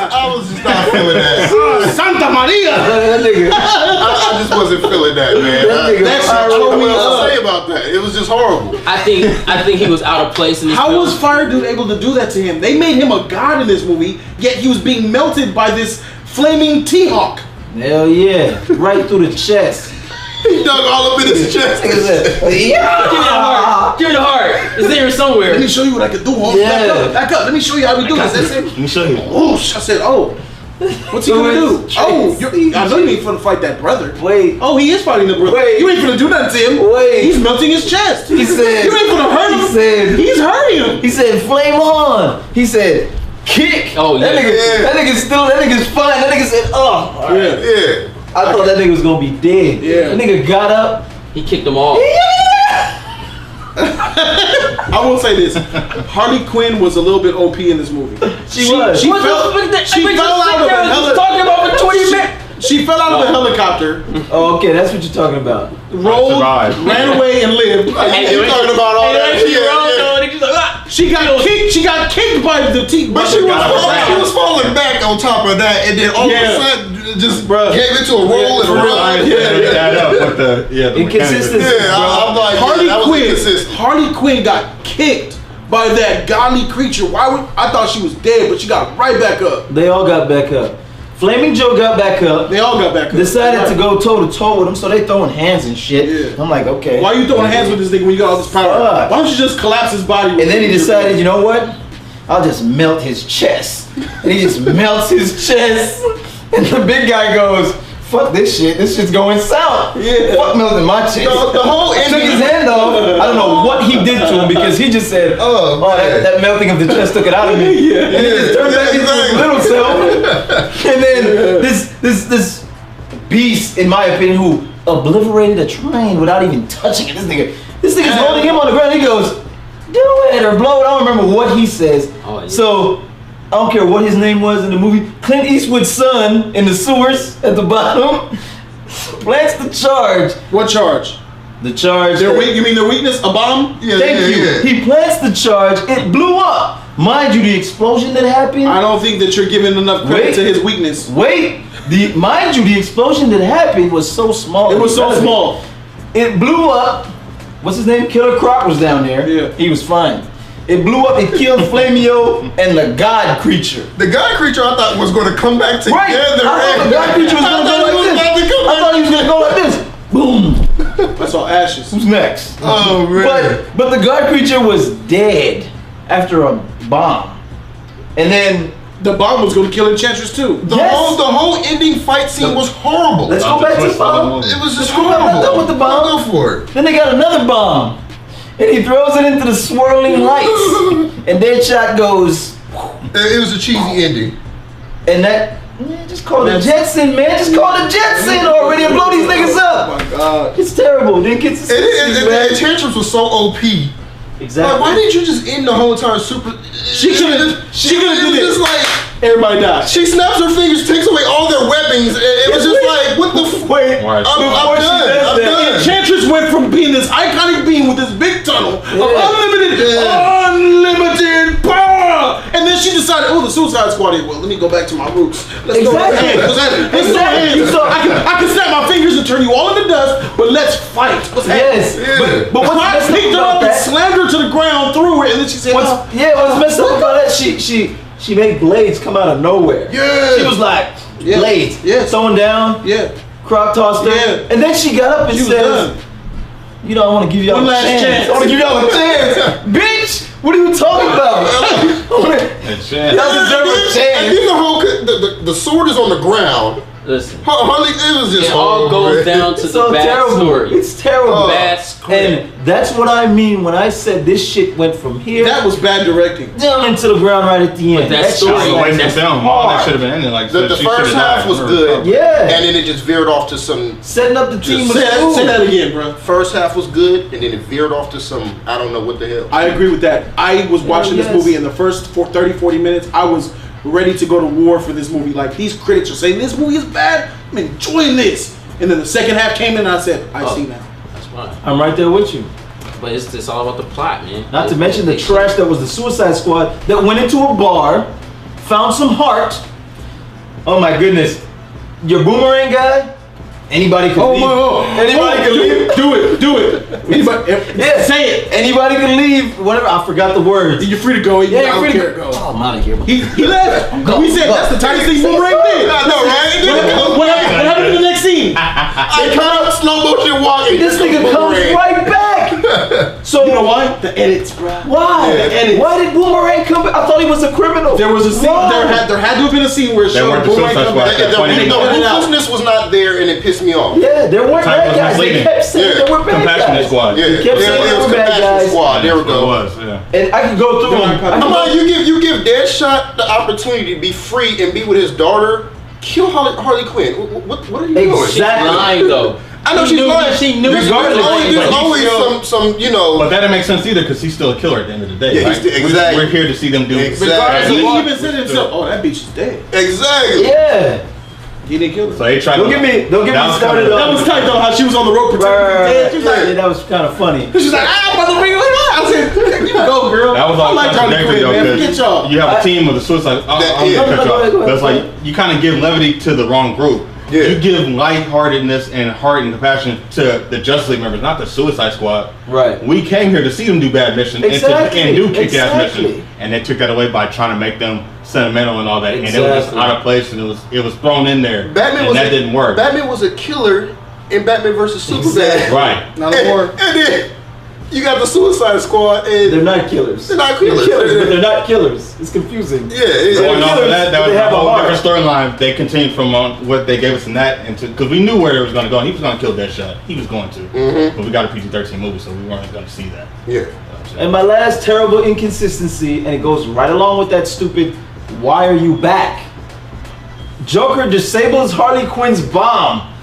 I was just not feeling that. Santa Maria. That nigga. I just wasn't feeling that, man. That shit tore me What else up. to say about that? It was just horrible. I think he was out of place in this How film. was Fire Dude able to do that to him? They made him a god in this movie, yet he was being melted by this flaming T-Hawk. Hell yeah. Right through the chest. He dug all up in his chest. Give me the heart. It's there somewhere. Let me show you what I can do. Yeah. Back up. Let me show you how we do this. That's it. Let me show you. Oh, I said, oh. What's he gonna do? Oh, I know you ain't finna fight that brother. Wait. Oh, he is fighting the brother. Wait. You ain't finna do nothing to him. Wait. He's melting his chest. He said. You ain't finna hurt him. He said. He's hurting him. He said, flame on. He said, kick. Oh, yeah. That nigga's fine. That nigga said, oh. Right. Yeah. I thought that nigga was gonna be dead. Yeah. That nigga got up. He kicked them all. I will say this: Harley Quinn was a little bit OP in this movie. She was. She fell out of a helicopter. Oh, okay, that's what you're talking about. Rolled, ran away, and lived. You talking about all that? She got kicked. She got kicked by the teeth. But she was falling back on top of that, and then all of a sudden just gave it to a roll and a run. Inconsistency. I'm like, Harley Quinn got kicked by that godly creature. I thought she was dead, but she got right back up. They all got back up. Flaming Joe got back up. They all got back up. Decided to go toe to toe with him, so they throwing hands and shit. Yeah. I'm like, okay. Why are you throwing hands with this nigga when you got all this power? Why don't you just collapse his body? And then he decided, you know what? I'll just melt his chest. And he just melts his chest. And the big guy goes, fuck this shit. This shit's going south. Yeah. Fuck melting my chest. The whole I took his hand off. I don't know what he did to him because he just said, that melting of the chest took it out of me. Yeah. And he just turned back into his little self. And then this beast, in my opinion, who obliterated a train without even touching it. This nigga's holding him on the ground. He goes, do it or blow it. I don't remember what he says. Oh, yeah. So I don't care what his name was in the movie. Clint Eastwood's son in the sewers at the bottom plants the charge. What charge? The charge. You mean their weakness? A bomb? Yeah, Thank you. Yeah. He plants the charge. It blew up. Mind you, the explosion that happened. I don't think that you're giving enough credit to his weakness. Mind you, the explosion that happened was so small. It was so small. It blew up. What's his name? Killer Croc was down there. Yeah. He was fine. It blew up and killed Flamio and the God Creature. The God Creature I thought was going to come back together. Right. I thought the God Creature was going to go like this. I thought he was going to go like this. Boom. I saw ashes. Who's next? Oh, man. But the God Creature was dead after a bomb. And then the bomb was going to kill Enchantress too. The whole ending fight scene was horrible. Let's go back to the bomb. It was just horrible. Done with the bomb. Go for it. Then they got another bomb. And he throws it into the swirling lights. And Deadshot goes. It was a cheesy ending. And that, just call it a Jetson, man. Just call it a Jetson already and blow these niggas up. Oh my God. It's terrible. Then gets the Enchantress was so OP. Exactly. Like, why didn't you just end the whole entire super? She could have did it. Like everybody died. She snaps her fingers, takes away all their weapons. It was just like, what the? Wait, I'm done. Enchantress went from being this iconic being with this big tunnel of unlimited power, and then she decided, oh, the Suicide Squad is, well, let me go back to my roots. Let's Exactly. go. Let's go hands. I can snap my fingers and turn you all into dust, but let's fight. What's Yes. happening? But what's messed up picked her about up and that? slammed her to the ground, threw her, and then she said, What's messed up about that? She made blades come out of nowhere. Yeah. She was like, blades. Yeah. Throwing down. Yeah. Croc tossed her. Yeah. And then she got up and She was said, done. you know, I want to give y'all One a last chance. I want to give y'all a chance. Bitch, what are you talking about? Y'all deserve a And chance. you know, the sword is on the ground. Listen, Harley, it was just it all goes down to It's the so bad terrible. story. It's terrible. Bad script. And that's what I mean when I said this shit went from here That was bad directing. down into the ground right at the end. that shit story- was The way they film, all that hard. should have been ended. Like the she first should've half died. was good. Yeah. And then it just veered off to some. Setting up the team was Say cool. that again, bro. First half was good, and then it veered off to some. I don't know what the hell. I agree with that. I was watching this yes. movie in the first 30, 40 minutes. I was ready to go to war for this movie. Like, these critics are saying this movie is bad. I'm enjoying this. And then the second half came in and I said, I see now. That's fine. I'm right there with you. But it's all about the plot, man. Not to mention the trash that was the Suicide Squad that went into a bar, found some heart. Oh my goodness. Your boomerang guy? Anybody can leave. Anybody can leave. Do it. Anybody, Yeah. say it. Anybody can leave. Whatever. I forgot the words. You're free to go. Yeah, I you're don't free care. to Go. Oh, I'm out of here. He left. Go, We said go. that's the tightest thing Boomerang did. I know, right? What happened in the next scene? I kind of slow motion walking. This nigga comes right back. So You know why? The edits, bro. Why? The edits. Why did Boomerang come back? I thought he was a criminal. There was a scene. Why? There had to have been a scene where it They showed weren't the Boomerang Suicide come Squad. back. They're pointing The it out. ruthlessness was not there, and it pissed me off. Yeah, there weren't Time bad was guys. They misleading. kept saying Yeah. there were bad Compassionate guys. Squad. Yeah, He kept saying it they was were bad Compassion guys. Squad. There we It go. was, yeah. And I could go through them. Come on, you give Deadshot the opportunity to be free and be with his daughter. Kill Harley Quinn. What are you doing? She's lying though. I know she's lying. She knew. There's always some, you know. But that didn't make sense either because he's still a killer at the end of the day. Yeah, right? he's exactly. We're here to see them do Exactly. He Regardless of even said himself, "Oh, that bitch is dead. Exactly. Yeah. He didn't kill her." So they tried Don't to. get me started That on. was tight though. How she was on the rope protecting his head. She was like, Yeah, that was kind of funny. she's like, motherfucker. I said, you go, girl. That was all I like Harley contradictory Quinn, though, man. Forget 'cause y'all. you have a team of the Suicide. I'm Yeah. gonna cut you Go off. ahead, But it's like you kind of give levity to the wrong group. Yeah. You give lightheartedness and heart and compassion to the Justice League members, not the Suicide Squad. Right. We came here to see them do bad missions Exactly. and do kick-ass Exactly. missions, and they took that away by trying to make them sentimental and all that, and it was just Exactly. out of place, and it was thrown in there, Batman and that didn't work. Batman was a killer in Batman vs Superman. Exactly. Right. Not anymore. And then you got the Suicide Squad, and They're not killers. They're not killers. but they're not killers. It's confusing. yeah, Going off of that, that was They a have a whole heart. different storyline. They continued from what they gave us in that, because we knew where it was going to go. He was going to kill Deadshot. He was going to. But we got a PG-13 movie, so we weren't going to see that. yeah. And my last terrible inconsistency, and it goes right along with that stupid, why are you back? Joker disables Harley Quinn's bomb.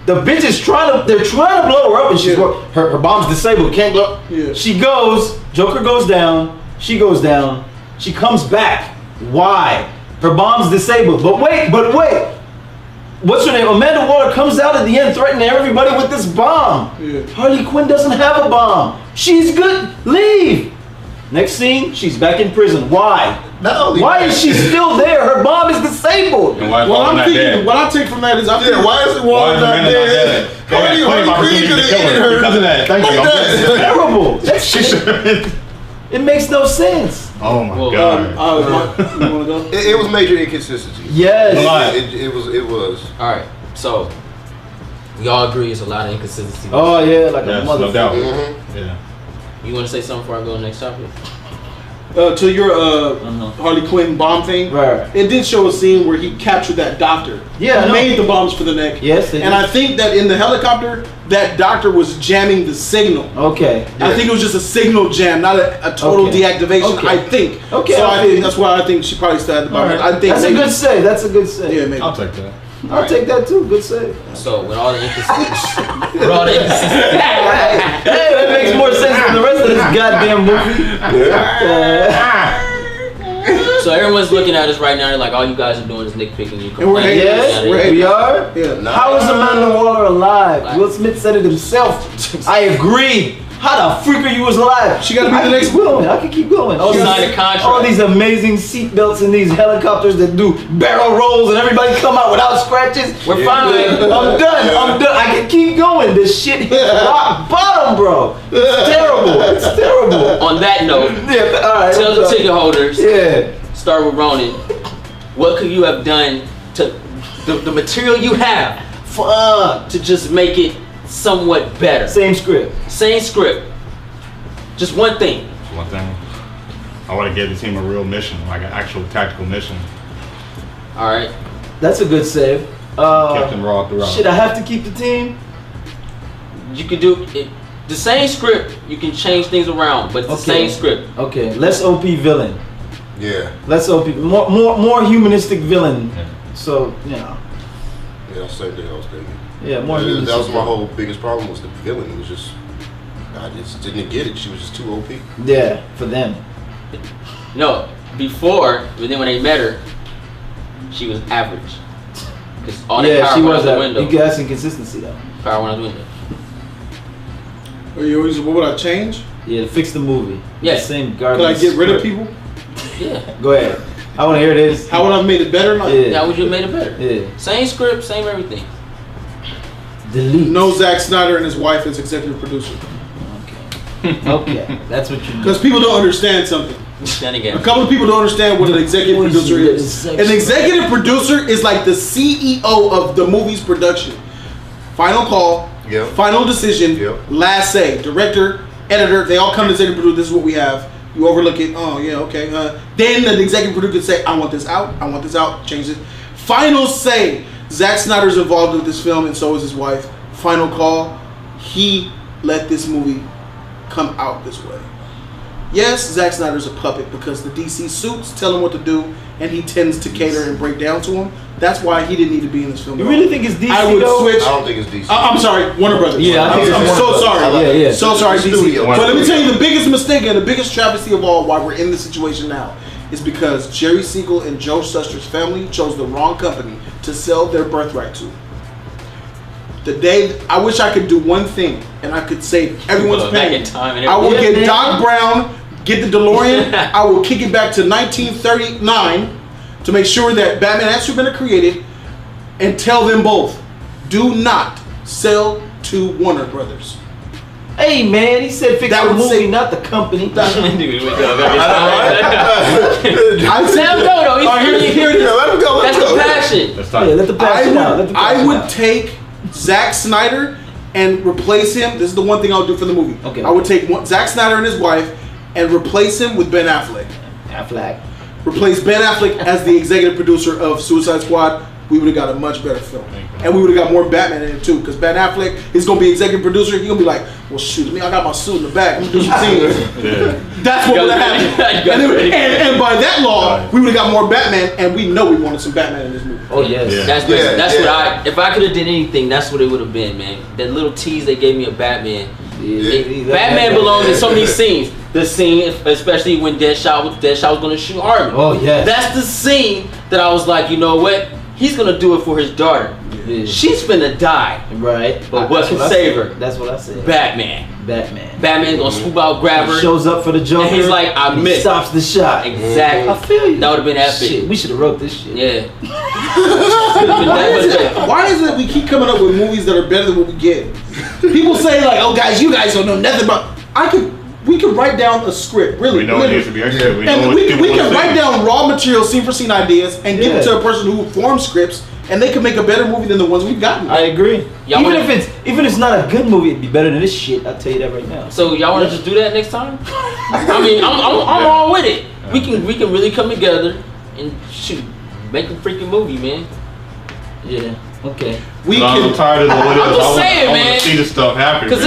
The bitch is they're trying to blow her up, and she's her bomb's disabled, can't go. Yeah. She goes, Joker goes down, she goes down, she comes back. Why? Her bomb's disabled. But wait. What's her name? Amanda Waller comes out at the end threatening everybody with this bomb. Yeah. Harley Quinn doesn't have a bomb. She's good. Leave. Next scene, she's back in prison. Why? Not only Why that- is she still there? Her bomb is disabled. And why is Well, Baldwin I'm not thinking, dead? what I take from that is, Yeah, why is it Why Waller is not Amanda not dead? dead? They had plenty of Harley opportunities Quinn to could kill have her ended her. because of that. Thank you. Like I'm that. Terrible. She should. It makes no sense. Oh my Well, god. you want to go? It was major inconsistency. Yes. Why? It was. All right, so we all agree it's a lot of inconsistency. Oh yeah, like a Yes, mother. no doubt. Mhm. Yeah. You want to say something before I go to the next topic? To your Harley Quinn bomb thing, Right. it did show a scene where he captured that doctor. Yeah, I He know. made the bombs for the neck. Yes, they and did. I think that in the helicopter, that doctor was jamming the signal. Okay. I think it was just a signal jam, not a total Okay. deactivation. Okay. I think. Okay, So I I feel think you. that's why I think she probably still had the bomb. Alright. I think That's a maybe- good say. That's a good say. Yeah, maybe. I'll take that. I'll take that too. Good say. So with all the inconsistency, Hey, that makes more sense than the rest of this goddamn movie. so everyone's looking at us right now. They're like, all you guys are doing is nitpicking. You And we're complaining. haters. Yes, We're we haters. are. Yeah. How is Amanda Waller alive? Will Smith said it himself. I agree. How the freak are you was alive? She gotta be the next one. I can keep going. Oh, sign a contract. All these amazing seatbelts and these helicopters that do barrel rolls and everybody come out without scratches. We're fine. I'm done. I can keep going. This shit hits rock bottom, bro. It's terrible. It's terrible. On that note, Yeah, all right. tell the ticket holders. Yeah. Start with Ronan. What could you have done to the material you have to just make it somewhat better? Same script. Same script. Just one thing. One thing. I want to give the team a real mission, like an actual tactical mission. All right. That's a good save. Kept them raw throughout. Shit, I have to keep the team. You could do it, the same script. You can change things around, but it's the same script. Okay, less OP villain. Yeah. Less OP, more humanistic villain. Yeah. So Yeah, same thing I was thinking. Yeah, more humanistic. That was my whole biggest problem was the villain. It was just, I just didn't get it. She was just too OP. Yeah, for them. No, before, but then when they met her, she was average. Cause all that power she went was out the window. You got some consistency though. Power went out the window. What would I change? Yeah, to fix the movie. Yes. The same Could garbage. I get rid of people? Yeah. Go ahead. I want to hear this. How would I have made it better? Like, How would you have made it better? Yeah. Same script, same everything. Delete. No Zack Snyder and his wife as executive producer. Okay, that's what you do. Because people don't understand something. Then again. A couple of people don't understand what an executive producer is. An executive producer is like the CEO of the movie's production. Final call, final decision, last say. Director, editor, they all come to the executive producer. This is what we have. You overlook it. Oh, yeah, okay. Then the executive producer can say, I want this out. I want this out. Change it. Final say. Zack Snyder's involved with this film, and so is his wife. Final call. He let this movie come out this way. Yes, Zack Snyder's a puppet because the DC suits tell him what to do, and he tends to cater and break down to him. That's why he didn't need to be in this film. You really think it's DC? I would switch. I don't think it's DC. I'm sorry, Warner Brothers. Yeah, I think I'm it's so Warner sorry. Yeah. So sorry, Studio. But let me tell you the biggest mistake and the biggest travesty of all why we're in this situation now is because Jerry Siegel and Joe Shuster's family chose the wrong company to sell their birthright to. The day I wish I could do one thing and I could save everyone's pain. I will get Doc Brown, get the DeLorean. I will kick it back to 1939 to make sure that Batman and Superman are created, and tell them both, do not sell to Warner Brothers. Hey man, he said fix the movie, not the company. Sam Dodo, Here it is. Let him go. That's the passion. Let the passion out. I would take Zack Snyder and replace him. This is the one thing I would do for the movie. Okay. I would take Zack Snyder and his wife and replace him with Ben Affleck. Replace Ben Affleck as the executive producer of Suicide Squad. We would have got a much better film. And we would have got more Batman in it too. Because Ben Affleck is going to be executive producer. He's going to be like, well shoot, I got my suit in the back. I'm going to do some scenes. That's what would have happened. And by that law, we would have got more Batman. And we know we wanted some Batman in this movie. Oh yes. That's what if I could have did anything, that's what it would have been, man. That little tease they gave me of Batman. Batman belongs in so many scenes. The scene, especially when Deadshot was going to shoot Harvey. Oh yeah. That's the scene that I was like, you know what? He's gonna do it for his daughter. Yeah. She's finna die. Right. But what can save her? That's what I said. Batman's gonna swoop out, grab her. Shows up for the Joker. And he's like, I missed. Stops the shot. Exactly. I feel you. That would have been epic. Shit, we should have wrote this shit. Yeah. Why is it we keep coming up with movies that are better than what we get? People say like, oh guys, you guys don't know nothing about. We could write down a script, really. We know it needs to be executed. We can write down raw material, scene for scene ideas, and give it to a person who forms scripts, and they can make a better movie than the ones we've gotten. I agree. Even if it's not a good movie, it'd be better than this shit. I'll tell you that right now. So y'all want to just do that next time? I mean, I'm all with it. We can really come together and shoot, make a freaking movie, man. Yeah. Okay. I'm tired of the what I'm just saying, man. I want to see this stuff happen. Because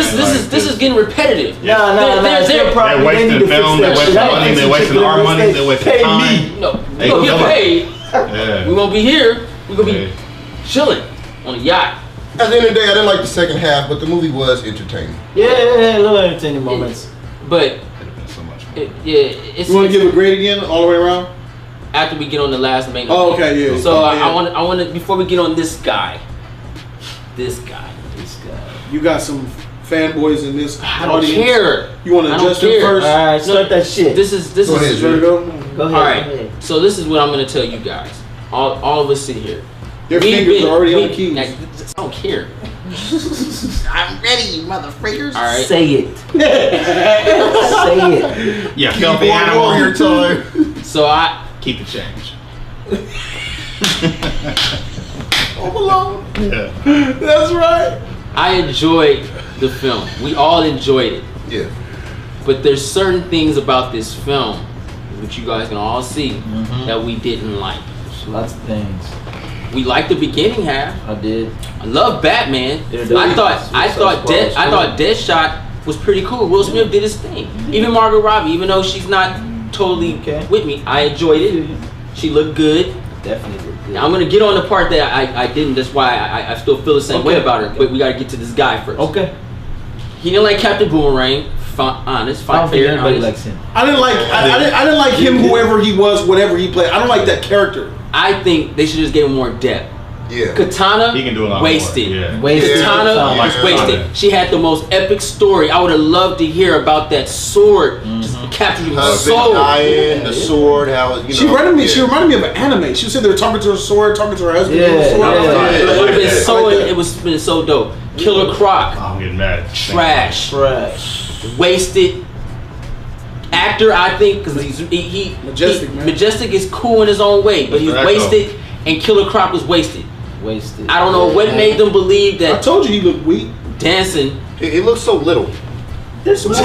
this is getting repetitive. Nah. They're wasting film. They're wasting money. They're wasting our money. They're wasting time. No, we gonna get paid. Yeah. We won't be here. We gonna be chilling on a yacht. At the end of the day, I didn't like the second half, but the movie was entertaining. Yeah, little entertaining moments. But so much. You want to give a grade again, all the way around? After we get on the last main event. Oh, okay, yeah. So I want to before we get on this guy. You got some fanboys in this I don't audience. care. You want to adjust it first? All right, start that shit. This is. Go ahead, Go ahead. All right. So this is what I'm gonna tell you guys. All of us sit here. Their fingers are already on the keys. I don't care. I'm ready, you motherfuckers. All right. Say it. Say it. Yeah, Keep on warrior time. So I keep the change. Home Alone. Yeah. That's right. I enjoyed the film. We all enjoyed it. Yeah. But there's certain things about this film, which you guys can all see, that we didn't like. Lots of things. We liked the beginning half. I did. I love Batman. I thought Deadshot was pretty cool. Will Smith did his thing. Even Margot Robbie, even though she's not totally with me, I enjoyed it. She looked good. Definitely looked good. Now I'm gonna get on the part that I didn't. That's why I still feel the same way about her. But we gotta get to this guy first. Okay. He didn't like Captain Boomerang. Honest, I don't think fair, anybody honest. likes him. I didn't like him, whoever he was, whatever he played. I don't like that character. I think they should just give him more depth. Yeah. Katana, He can do a lot wasted. more. Yeah. Wasted. Katana Yeah. was wasted. She had the most epic story. I would have loved to hear about that sword just capturing the Husband soul. dying, the sword, how it, you know. She reminded me of an anime. She said they were talking to her sword, talking to her husband. Yeah, with a sword. yeah. It would have been I so. like that. It was been so dope. Killer Croc, I'm getting mad. trash, Trash. wasted. Actor, I think, because he Majestic, man. Majestic is cool in his own way, but he's Exacto. wasted, and Killer Croc was wasted. Wasted. I don't know what made them believe I that told you he looked weak. dancing. He looks so little. There's more.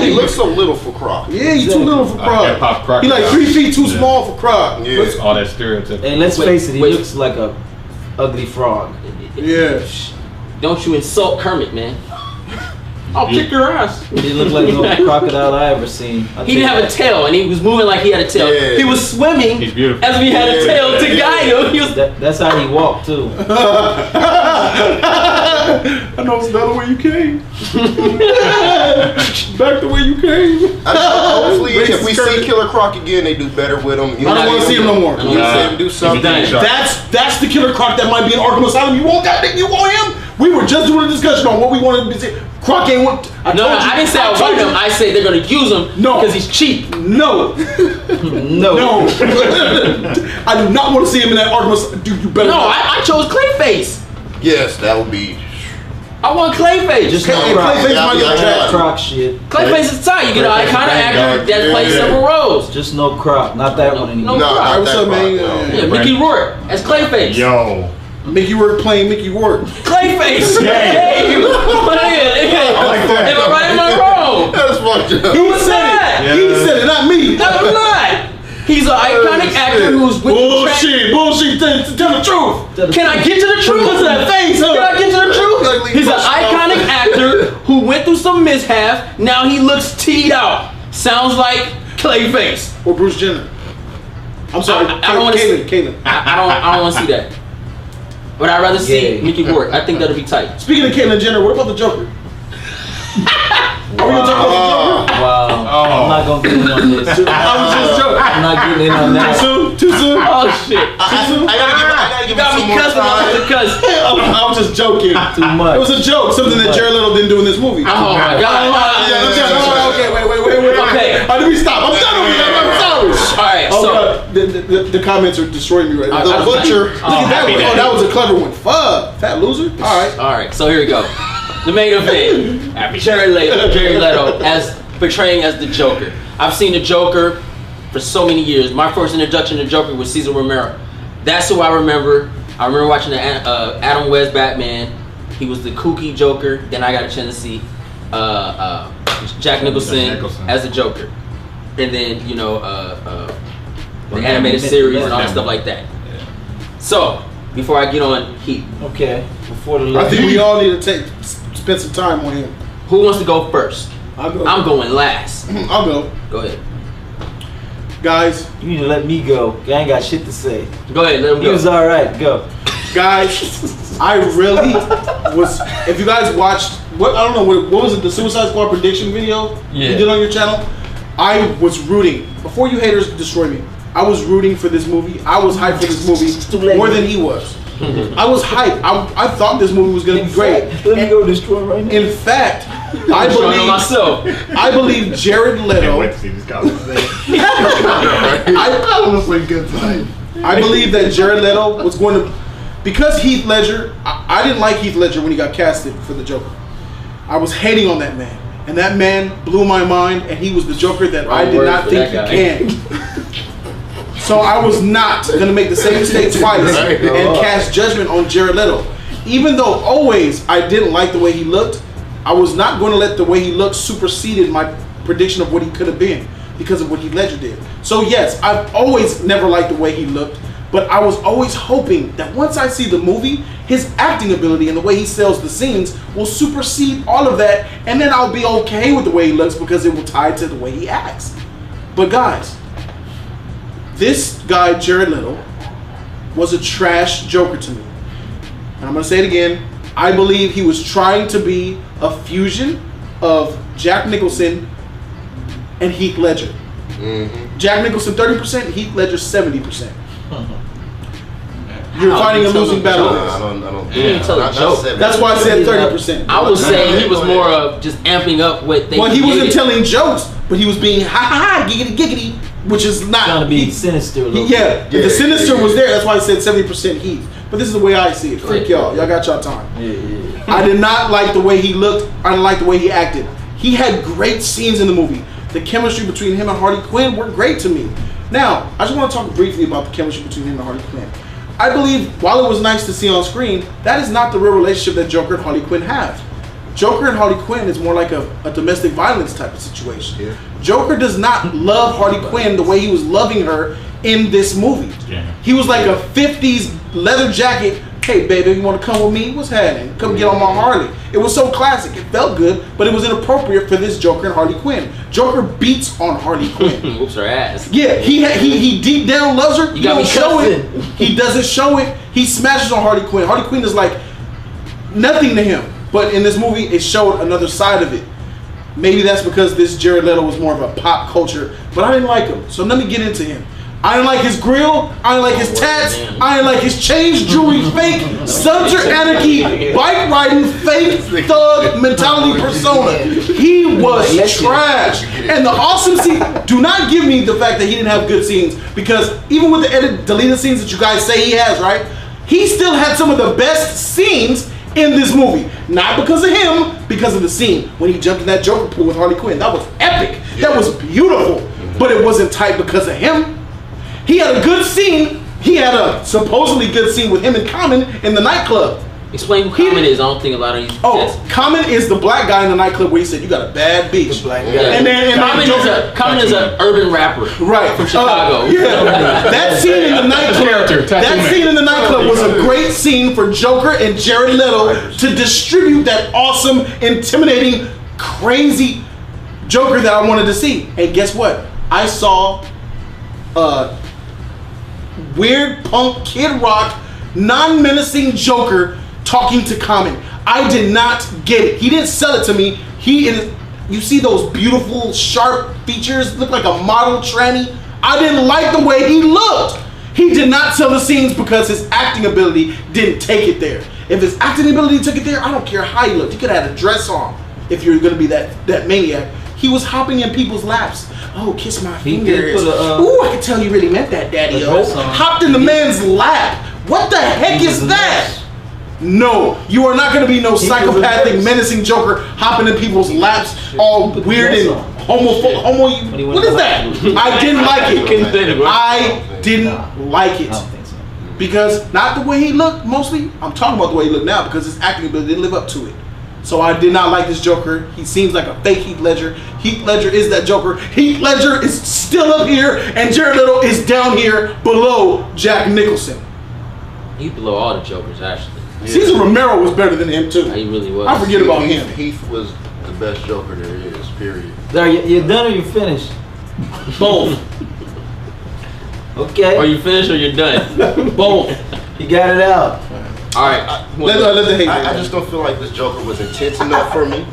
He looks so little for Croc. Yeah, he's too little for Hip-hop Croc. He like crocodile. 3 feet too Yeah. small for Croc. Yeah. All that stereotype. Hey, let's face it. He wait. looks like a ugly frog. Yeah. Don't you insult Kermit, man. I'll kick your ass. He didn't look like no crocodile I ever seen. He didn't have a tail, and he was moving like he had a tail. Yeah. He was swimming He's beautiful. as if he had a tail to Yeah. guide him. He was That's how he walked too. I know it's not the way you came. Back the way you came. Hopefully, if we Racist see Killer Croc again, they do better with him. I don't want to see him no more. I don't You wanna know, say do something. That's the Killer Croc that might be in Arkham Asylum. You want that? You want him? We were just doing a discussion on what we wanted to see. Croc ain't want. I didn't say I want him. I said they're gonna use him because he's cheap. No. No. I do not want to see him in that Arkham Asylum. Dude, you better No, not. I chose Clayface. Yes, that would be. I want Clayface. Just Hey, no croc. Clayface might be trash. Croc shit. Clayface is tight. You get an Clayface iconic is actor bang, that dog. plays Yeah. several roles. Just no croc. Not that one anymore. No. No, Croc. not What's that up, Croc, man? no. Yeah, Mickey Rourke as Clayface. Yo. Mickey Rourke playing Mickey Rourke. Clayface. Yeah. Hey, you. I like that. Am I right? Am I wrong? That's fucked up. He was said that? it. He said it, not me. No, I'm not. He's an iconic actor who's with Bullshit. Tell the truth. Can I get to the truth? Look at that face, huh? Can I get to the truth? Ugly He's an push off. iconic actor who went through some mishaps. Now he looks teed out. Sounds like Clayface. Or Bruce Jenner. I'm sorry. I don't want to see. Caitlyn. I don't want to see that. But I'd rather see Yeah. Mickey Rourke. I think that'll be tight. Speaking of Caitlyn Jenner, what about the Joker? Are we gonna talk about the Joker? Wow. I'm not gonna get in on this. I was just joking. I'm not getting in on Too that. soon? Too soon? Oh shit! I gotta You give got him me some more cussing. I'm time. about to cuss. I was just joking. Too much. It was a joke, something that Jared Leto didn't do in this movie. Oh my god! Okay, wait. Okay. Let me stop. I'm done with that. I'm sorry. All right. Oh, So God. The comments are destroying me right now. I- The I- butcher. Look Oh, at that happy one. day. Oh, that was a clever one. Fuck. Fat loser. All right. all right. So here we go. The main event. Jared Leto as portraying as the Joker. I've seen the Joker for so many years. My first introduction to Joker was Cesar Romero. That's who I remember. I remember watching the Adam West Batman. He was the kooky Joker. Then I got a chance to see Jack Nicholson as the Joker, and then the animated series and all that stuff like that. So before I get on Heat, Okay. Before the I think we all need to spend some time on him. who wants to go first? I'll go. I'm going last. I'll go. Go ahead. Guys, You need to let me go. I ain't got shit to say. Go ahead. Let him He was go. alright. Go. guys, I really was. If you guys watched, I don't know what was it? The Suicide Squad prediction video you did on your channel. I was rooting before you haters destroy me. I was rooting for this movie. I was hyped for this movie more than he was. I was hyped. I thought this movie was gonna be great. Let me go destroy right now. In fact, I believe Jared Leto. Wait to see this conversation. I believe that Jared Leto was going to, because Heath Ledger. I didn't like Heath Ledger when he got casted for the Joker. I was hating on that man, and that man blew my mind, and he was the Joker that I did not think he can. So I was not going to make the same mistake twice and cast judgment on Jared Leto. Even though always I didn't like the way he looked, I was not going to let the way he looked supersede my prediction of what he could have been because of what Heath Ledger did. So yes, I've always never liked the way he looked, but I was always hoping that once I see the movie, his acting ability and the way he sells the scenes will supersede all of that, and then I'll be okay with the way he looks because it will tie to the way he acts. But guys, this guy, Jared Leto, was a trash Joker to me. And I'm going to say it again. I believe he was trying to be a fusion of Jack Nicholson and Heath Ledger. Mm-hmm. Jack Nicholson 30%, Heath Ledger 70%. You're fighting a losing battle. I don't. That's why I said 30%. I was saying he was more of just amping up what they. Well, he wasn't telling jokes, but he was being ha ha ha, giggity giggity, which is not. Trying to be sinister a little bit. The sinister was there. That's why I said 70% Heath. But this is the way I see it. Freak y'all. Y'all got y'all time. Yeah. I did not like the way he looked. I didn't like the way he acted. He had great scenes in the movie. The chemistry between him and Harley Quinn were great to me. Now, I just want to talk briefly about the chemistry between him and Harley Quinn. I believe, while it was nice to see on screen, that is not the real relationship that Joker and Harley Quinn have. Joker and Harley Quinn is more like a domestic violence type of situation. Yeah. Joker does not love Harley Quinn the way he was loving her in this movie. Yeah. He was like a 50s leather jacket. Hey, baby, you want to come with me? What's happening? Come get on my Harley. It was so classic. It felt good, but it was inappropriate for this Joker and Harley Quinn. Joker beats on Harley Quinn. Whoops her ass. Yeah, he deep down loves her. You got me show it. He doesn't show it. He smashes on Harley Quinn. Harley Quinn is like nothing to him. But in this movie, it showed another side of it. Maybe that's because this Jared Leto was more of a pop culture, but I didn't like him. So let me get into him. I didn't like his grill. I didn't like his tats. I didn't like his chains, jewelry, fake, Sons of Anarchy, bike riding, fake thug mentality persona. He was trash. And the awesome scene, do not give me the fact that he didn't have good scenes, because even with the deleted scenes that you guys say he has, right? He still had some of the best scenes in this movie. Not because of him, because of the scene when he jumped in that Joker pool with Harley Quinn. That was epic. That was beautiful. But it wasn't tight because of him. He had a good scene. He had a supposedly good scene with him and Common in the nightclub. Explain who Common is. I don't think a lot of these. Common is the black guy in the nightclub where he said, "You got a bad bitch." Black guy. Common is an urban rapper, right, from Chicago. That scene in the nightclub. That scene in the nightclub was a great scene for Joker and Jared Leto to distribute that awesome, intimidating, crazy Joker that I wanted to see. And guess what? I saw weird punk Kid Rock, non-menacing Joker talking to Common. I did not get it. He didn't sell it to me. You see those beautiful, sharp features, look like a model tranny. I didn't like the way he looked. He did not sell the scenes because his acting ability didn't take it there. If his acting ability took it there, I don't care how he looked. He could have had a dress on if you're going to be that maniac. He was hopping in people's laps. Oh, kiss my fingers. Ooh, I can tell you really meant that, Daddy-O. Hopped in the man's lap. What the heck is that? No, you are not going to be no psychopathic, menacing Joker hopping in people's laps, all weird and homo. What is that? I didn't like it. I didn't like it. Because not the way he looked, mostly. I'm talking about the way he looked now because his acting ability didn't live up to it. So I did not like this Joker. He seems like a fake Heath Ledger. Heath Ledger is that Joker. Heath Ledger is still up here, and Jared Leto is down here below Jack Nicholson. He's below all the Jokers, actually. Yeah. Cesar Romero was better than him, too. He really was. I forget about him. Heath was the best Joker there is, period. Are you done or you finished? Both. Okay. Or you finished or you're done. Both. You got it out. All right. I just don't feel like this Joker was intense enough for me.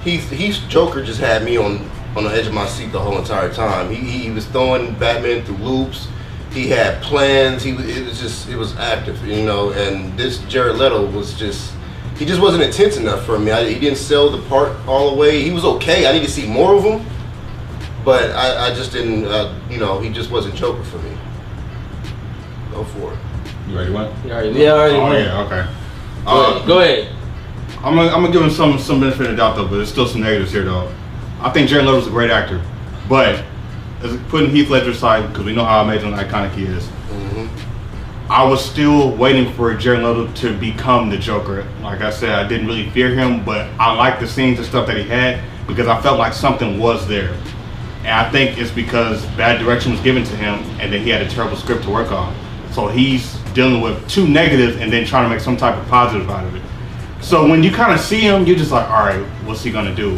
Heath's Joker just had me on the edge of my seat the whole entire time. He was throwing Batman through loops. He had plans. It was active, you know. And this Jared Leto was just, he just wasn't intense enough for me. He didn't sell the part all the way. He was okay. I need to see more of him, but I just didn't. You know, he just wasn't Joker for me. Go for it. You already went? You already went. Yeah, I already Oh went. yeah, okay. Go ahead. I'm gonna give him some benefit of the doubt though, but there's still some negatives here though. I think Jared Leto's a great actor, but putting Heath Ledger aside, because we know how amazing and iconic he is. I was still waiting for Jared Leto to become the Joker. Like I said, I didn't really fear him, but I liked the scenes and stuff that he had because I felt like something was there. And I think it's because bad direction was given to him and then he had a terrible script to work on. So he's dealing with two negatives and then trying to make some type of positive out of it. So when you kind of see him, you're just like, all right, what's he gonna do?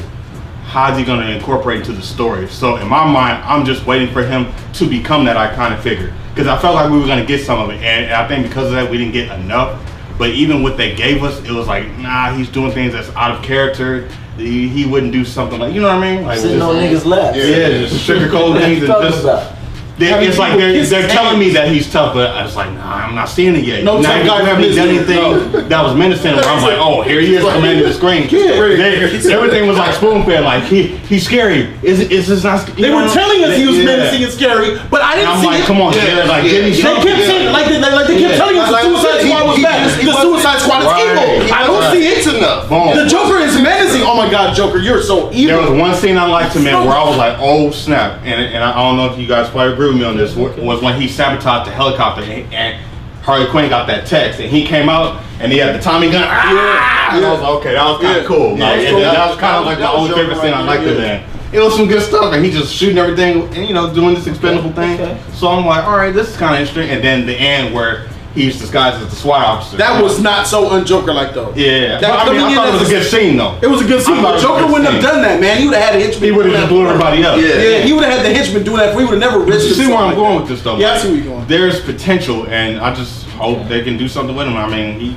How's he gonna incorporate into the story? So in my mind, I'm just waiting for him to become that iconic figure. Because I felt like we were gonna get some of it, and I think because of that, we didn't get enough. But even what they gave us, it was like, nah, he's doing things that's out of character. He wouldn't do something like, you know what I mean? Like Sitting on niggas' laps. Yeah, just sugarcoat things and just. It's like they're telling me that he's tough, but I was like, nah, I'm not seeing it yet. No tough guy haven't done anything that was menacing. Where I'm like, oh, here he is commanding the screen. Everything was like spoon fed. Like he's scary. Is this not? They were telling us he was menacing and scary, but I didn't see it. it. Come on, Jared. Like, give me something. They kept saying, like they kept telling us the Suicide Squad was bad. The Suicide Squad is evil. I don't see it enough. The Joker is menacing. Oh my God, Joker, you're so evil. There was one scene I liked him in where I was like, oh snap, and I don't know if you guys probably agree with me on this. Was when he sabotaged the helicopter and Harley Quinn got that text and he came out and he had the Tommy gun. And I was like, okay, that was kind of cool. That was kind of like the only favorite scene I liked it in. It was some good stuff and he just shooting everything and doing this expendable thing. So I'm like, all right, this is kind of interesting. And then the end where he's disguised as the SWAT officer. That was not so un-Joker-like though. Yeah. I thought it was a good scene though. It was a good scene, but Joker wouldn't have done that, man. He would have had a henchman. He would have just blew everybody up. Yeah, he would have had the henchman doing that. We would have never risked it. You see where I'm going with this though? Yeah, I see where you're going. There's potential, and I just hope they can do something with him. I mean,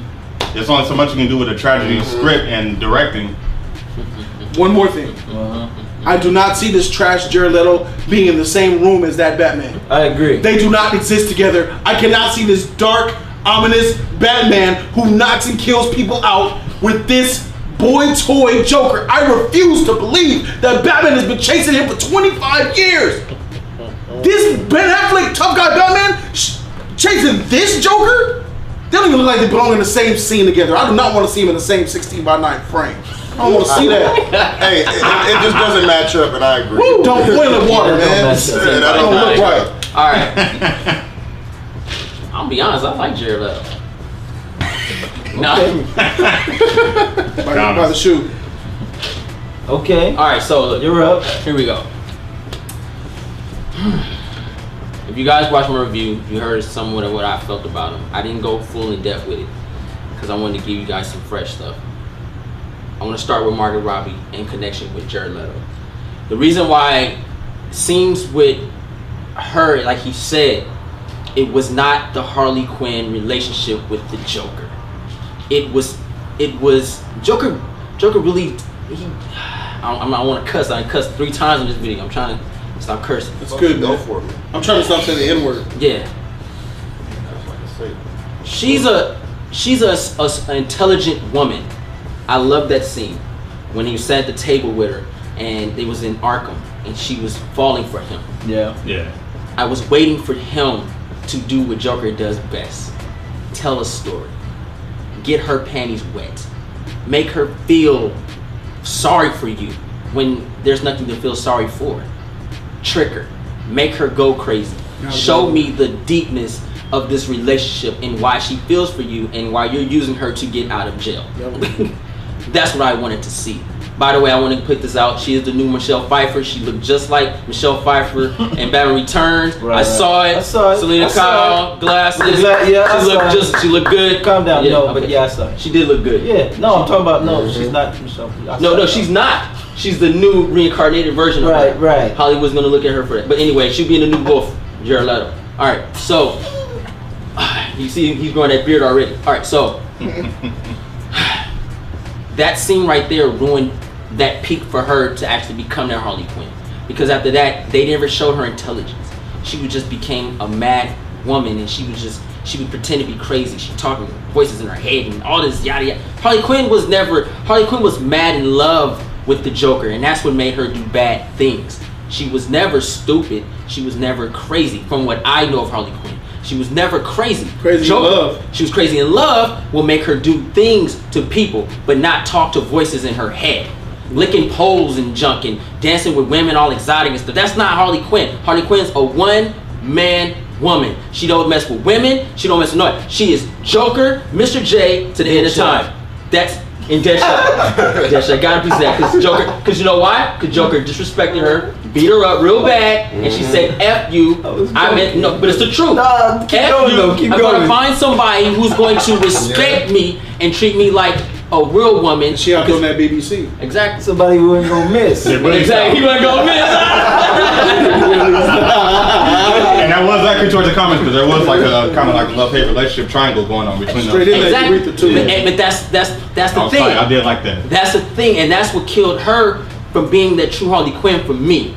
there's only so much you can do with a tragedy script and directing. One more thing. I do not see this trash Jared Leto being in the same room as that Batman. I agree. They do not exist together. I cannot see this dark, ominous Batman who knocks and kills people out with this boy toy Joker. I refuse to believe that Batman has been chasing him for 25 years. This Ben Affleck tough guy Batman chasing this Joker? They don't even look like they belong in the same scene together. I do not want to see him in the same 16:9 frame. I don't want to see that. Hey, it just doesn't match up, and I agree. Woo, don't boil in water, man. That don't look right. All right. I'll be honest, I like Jared Leto. No. By the shoe. Okay. All right, so look, you're up. Here we go. If you guys watched my review, you heard somewhat of what I felt about him. I didn't go full in depth with it because I wanted to give you guys some fresh stuff. I want to start with Margot Robbie in connection with Jared Leto. The reason why scenes with her, like he said, it was not the Harley Quinn relationship with the Joker. It was Joker really. I want to cuss. I cussed 3 times in this video. I'm trying to stop cursing. It's good, Go man. for me. I'm trying to stop saying the N-word. Yeah. She's an intelligent woman. I love that scene when he sat at the table with her and it was in Arkham and she was falling for him. Yeah. I was waiting for him to do what Joker does best. Tell a story. Get her panties wet. Make her feel sorry for you when there's nothing to feel sorry for. Trick her. Make her go crazy. Show me the deepness of this relationship and why she feels for you and why you're using her to get out of jail. That's what I wanted to see. By the way, I want to put this out. She is the new Michelle Pfeiffer. She looked just like Michelle Pfeiffer in Batman Returns. I saw it. Selena Kyle, glasses. She looked good. Calm down. Yeah, no, but yeah, I saw it. She did look good. Yeah. No, I'm talking about no. She's not Michelle. No, she's not. She's the new reincarnated version of her. Right. Hollywood's gonna look at her for that. But anyway, she'll be in the new Wolf, Jared Leto. All right, so you see he's growing that beard already. All right, so that scene right there ruined that peak for her to actually become that Harley Quinn. Because after that, they never showed her intelligence. She just became a mad woman, and she would pretend to be crazy. She talking voices in her head and all this yada yada. Harley Quinn was mad in love with the Joker, and that's what made her do bad things. She was never stupid. She was never crazy. From what I know of Harley Quinn, she was never crazy. Crazy in love. She was crazy in love will make her do things to people, but not talk to voices in her head. Licking poles and junk and dancing with women all exotic and stuff. That's not Harley Quinn. Harley Quinn's a one-man woman. She don't mess with women. She don't mess with no one. She is Joker, Mr. J to the end of time. That's in Deadshot. Deadshot got a piece of that because Joker. Because you know why? Because Joker disrespected her, beat her up real bad, and she said, "F you." I meant no, but it's the truth. Nah, keep going, though. Keep I'm going. gonna find somebody who's going to respect me and treat me like a real woman. She out on that BBC. Exactly. Somebody who ain't gonna miss. Exactly. He wasn't gonna miss. And that was actually towards the comments because there was like a kind of like love-hate relationship triangle going on between them. Exactly. The two. But that's the thing. I did like that. That's the thing, and that's what killed her from being that true Harley Quinn for me.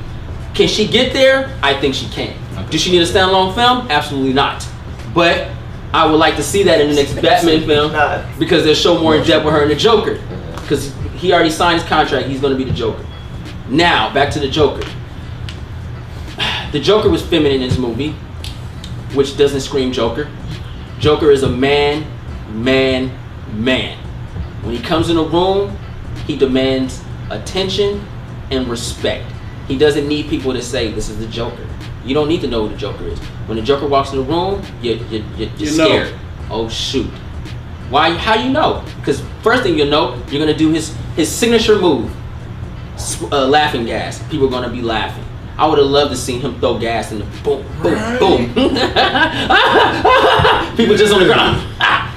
Can she get there? I think she can. Does she need a standalone film? Absolutely not. But I would like to see that in the next Batman film because they'll show more in depth with her and the Joker. Because he already signed his contract, he's going to be the Joker. Now, back to the Joker. The Joker was feminine in this movie, which doesn't scream Joker. Joker is a man. When he comes in a room, he demands attention and respect. He doesn't need people to say, this is the Joker. You don't need to know who the Joker is. When the Joker walks in the room, you're scared. Oh shoot. Why? How do you know? Because first thing you'll know, you're gonna do his signature move, laughing gas. People are gonna be laughing. I would have loved to see him throw gas and boom, boom, boom. People just on the ground.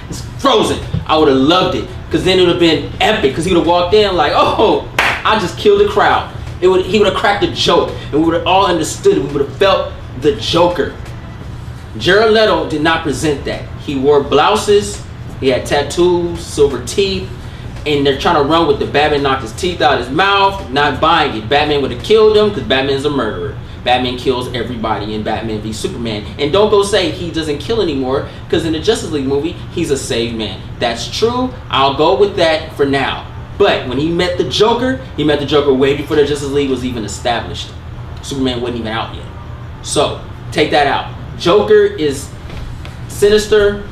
It's frozen. I would have loved it because then it would have been epic. Because he would have walked in like, oh, I just killed the crowd. He would have cracked a joke, and we would have all understood it. We would have felt the Joker. Jared Leto did not present that. He wore blouses, he had tattoos, silver teeth, and they're trying to run with the Batman knocked his teeth out of his mouth, not buying it. Batman would have killed him because Batman's a murderer. Batman kills everybody in Batman v Superman. And don't go say he doesn't kill anymore because in the Justice League movie, he's a saved man. That's true. I'll go with that for now. But when he met the Joker way before the Justice League was even established. Superman wasn't even out yet. So, take that out. Joker is sinister,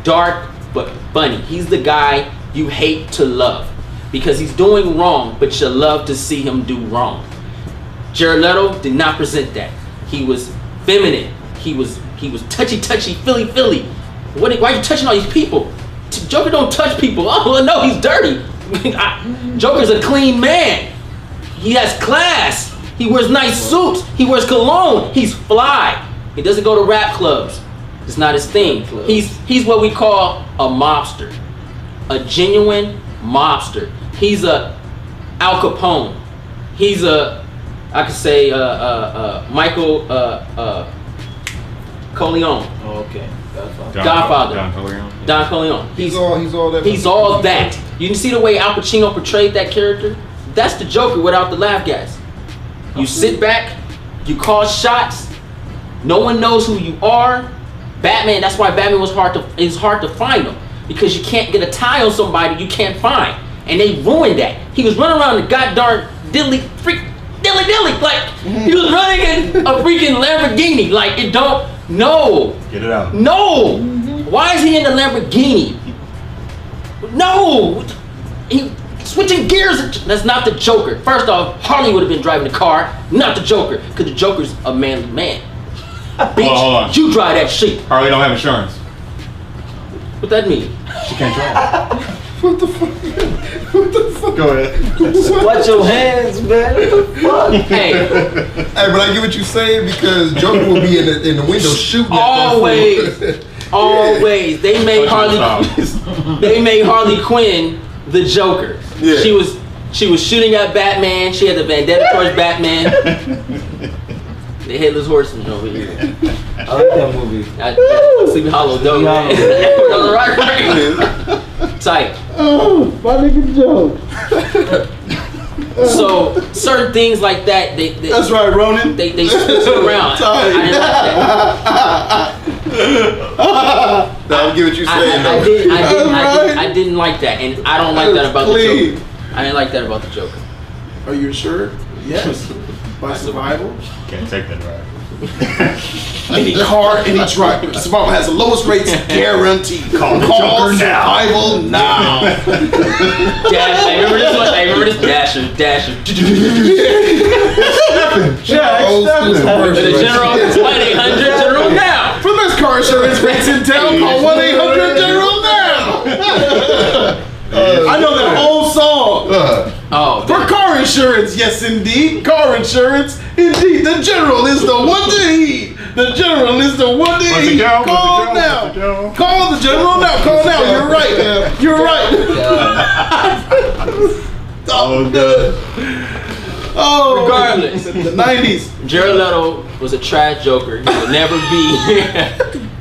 dark, but funny. He's the guy you hate to love because he's doing wrong, but you love to see him do wrong. Jared Leto did not present that. He was feminine. He was touchy, filly. Why are you touching all these people? Joker don't touch people. Oh no, he's dirty. Joker's a clean man. He has class. He wears nice suits. He wears cologne. He's fly. He doesn't go to rap clubs. It's not his thing. He's what we call a mobster. A genuine mobster. He's a Al Capone. He's a, I could say, Michael Corleone. Oh, okay. Godfather. Don Corleone. He's all that. You can see the way Al Pacino portrayed that character? That's the Joker without the laugh gas. You sit back, you call shots, no one knows who you are. Batman, that's why Batman was hard to find him. Because you can't get a tie on somebody you can't find. And they ruined that. He was running around the goddamn dilly. Like, he was running in a freaking Lamborghini. Like, it don't, no. Get it out. No. Why is he in the Lamborghini? No. He switching gears. That's not the Joker. First off, Harley would have been driving the car, not the Joker. Because the Joker's a manly man. Bitch, hold on. you drive that shit. Harley don't have insurance. What that mean? She can't drive. What the fuck? Go ahead. Watch your hands, man. What the fuck? Hey, but I get what you're saying because Joker will be in the window shooting. Always. They made Harley Quinn the Joker. Yeah. She was shooting at Batman. She had the vendetta towards Batman. The Headless Horseman over here. I like that movie. Sleepy Hollow, though. Tight. Oh, my nigga Joe. So certain things like that, that's right, Ronan. They switch it around. I didn't like that. I get what you're saying. I didn't like that, and I don't like that about the Joker. I didn't like that about the Joker. Are you sure? Yes. By survival? Can't take that ride. Any car, any driver. Survival has the lowest rates guaranteed. Call the Joker survival now. Dash, I remember this one. I remember this Dasher. The General is 1-800 General now. For the best car insurance rates in town, call 1-800 General now. I know that whole song. For car insurance, yes indeed. Car insurance, indeed. The General is the one to heed. The General is the one to heed. Call now. Call the General now. Call now. You're right. You're right. Oh, good. Oh, regardless, the 90s. Jared Leto was a trash Joker. He will never be.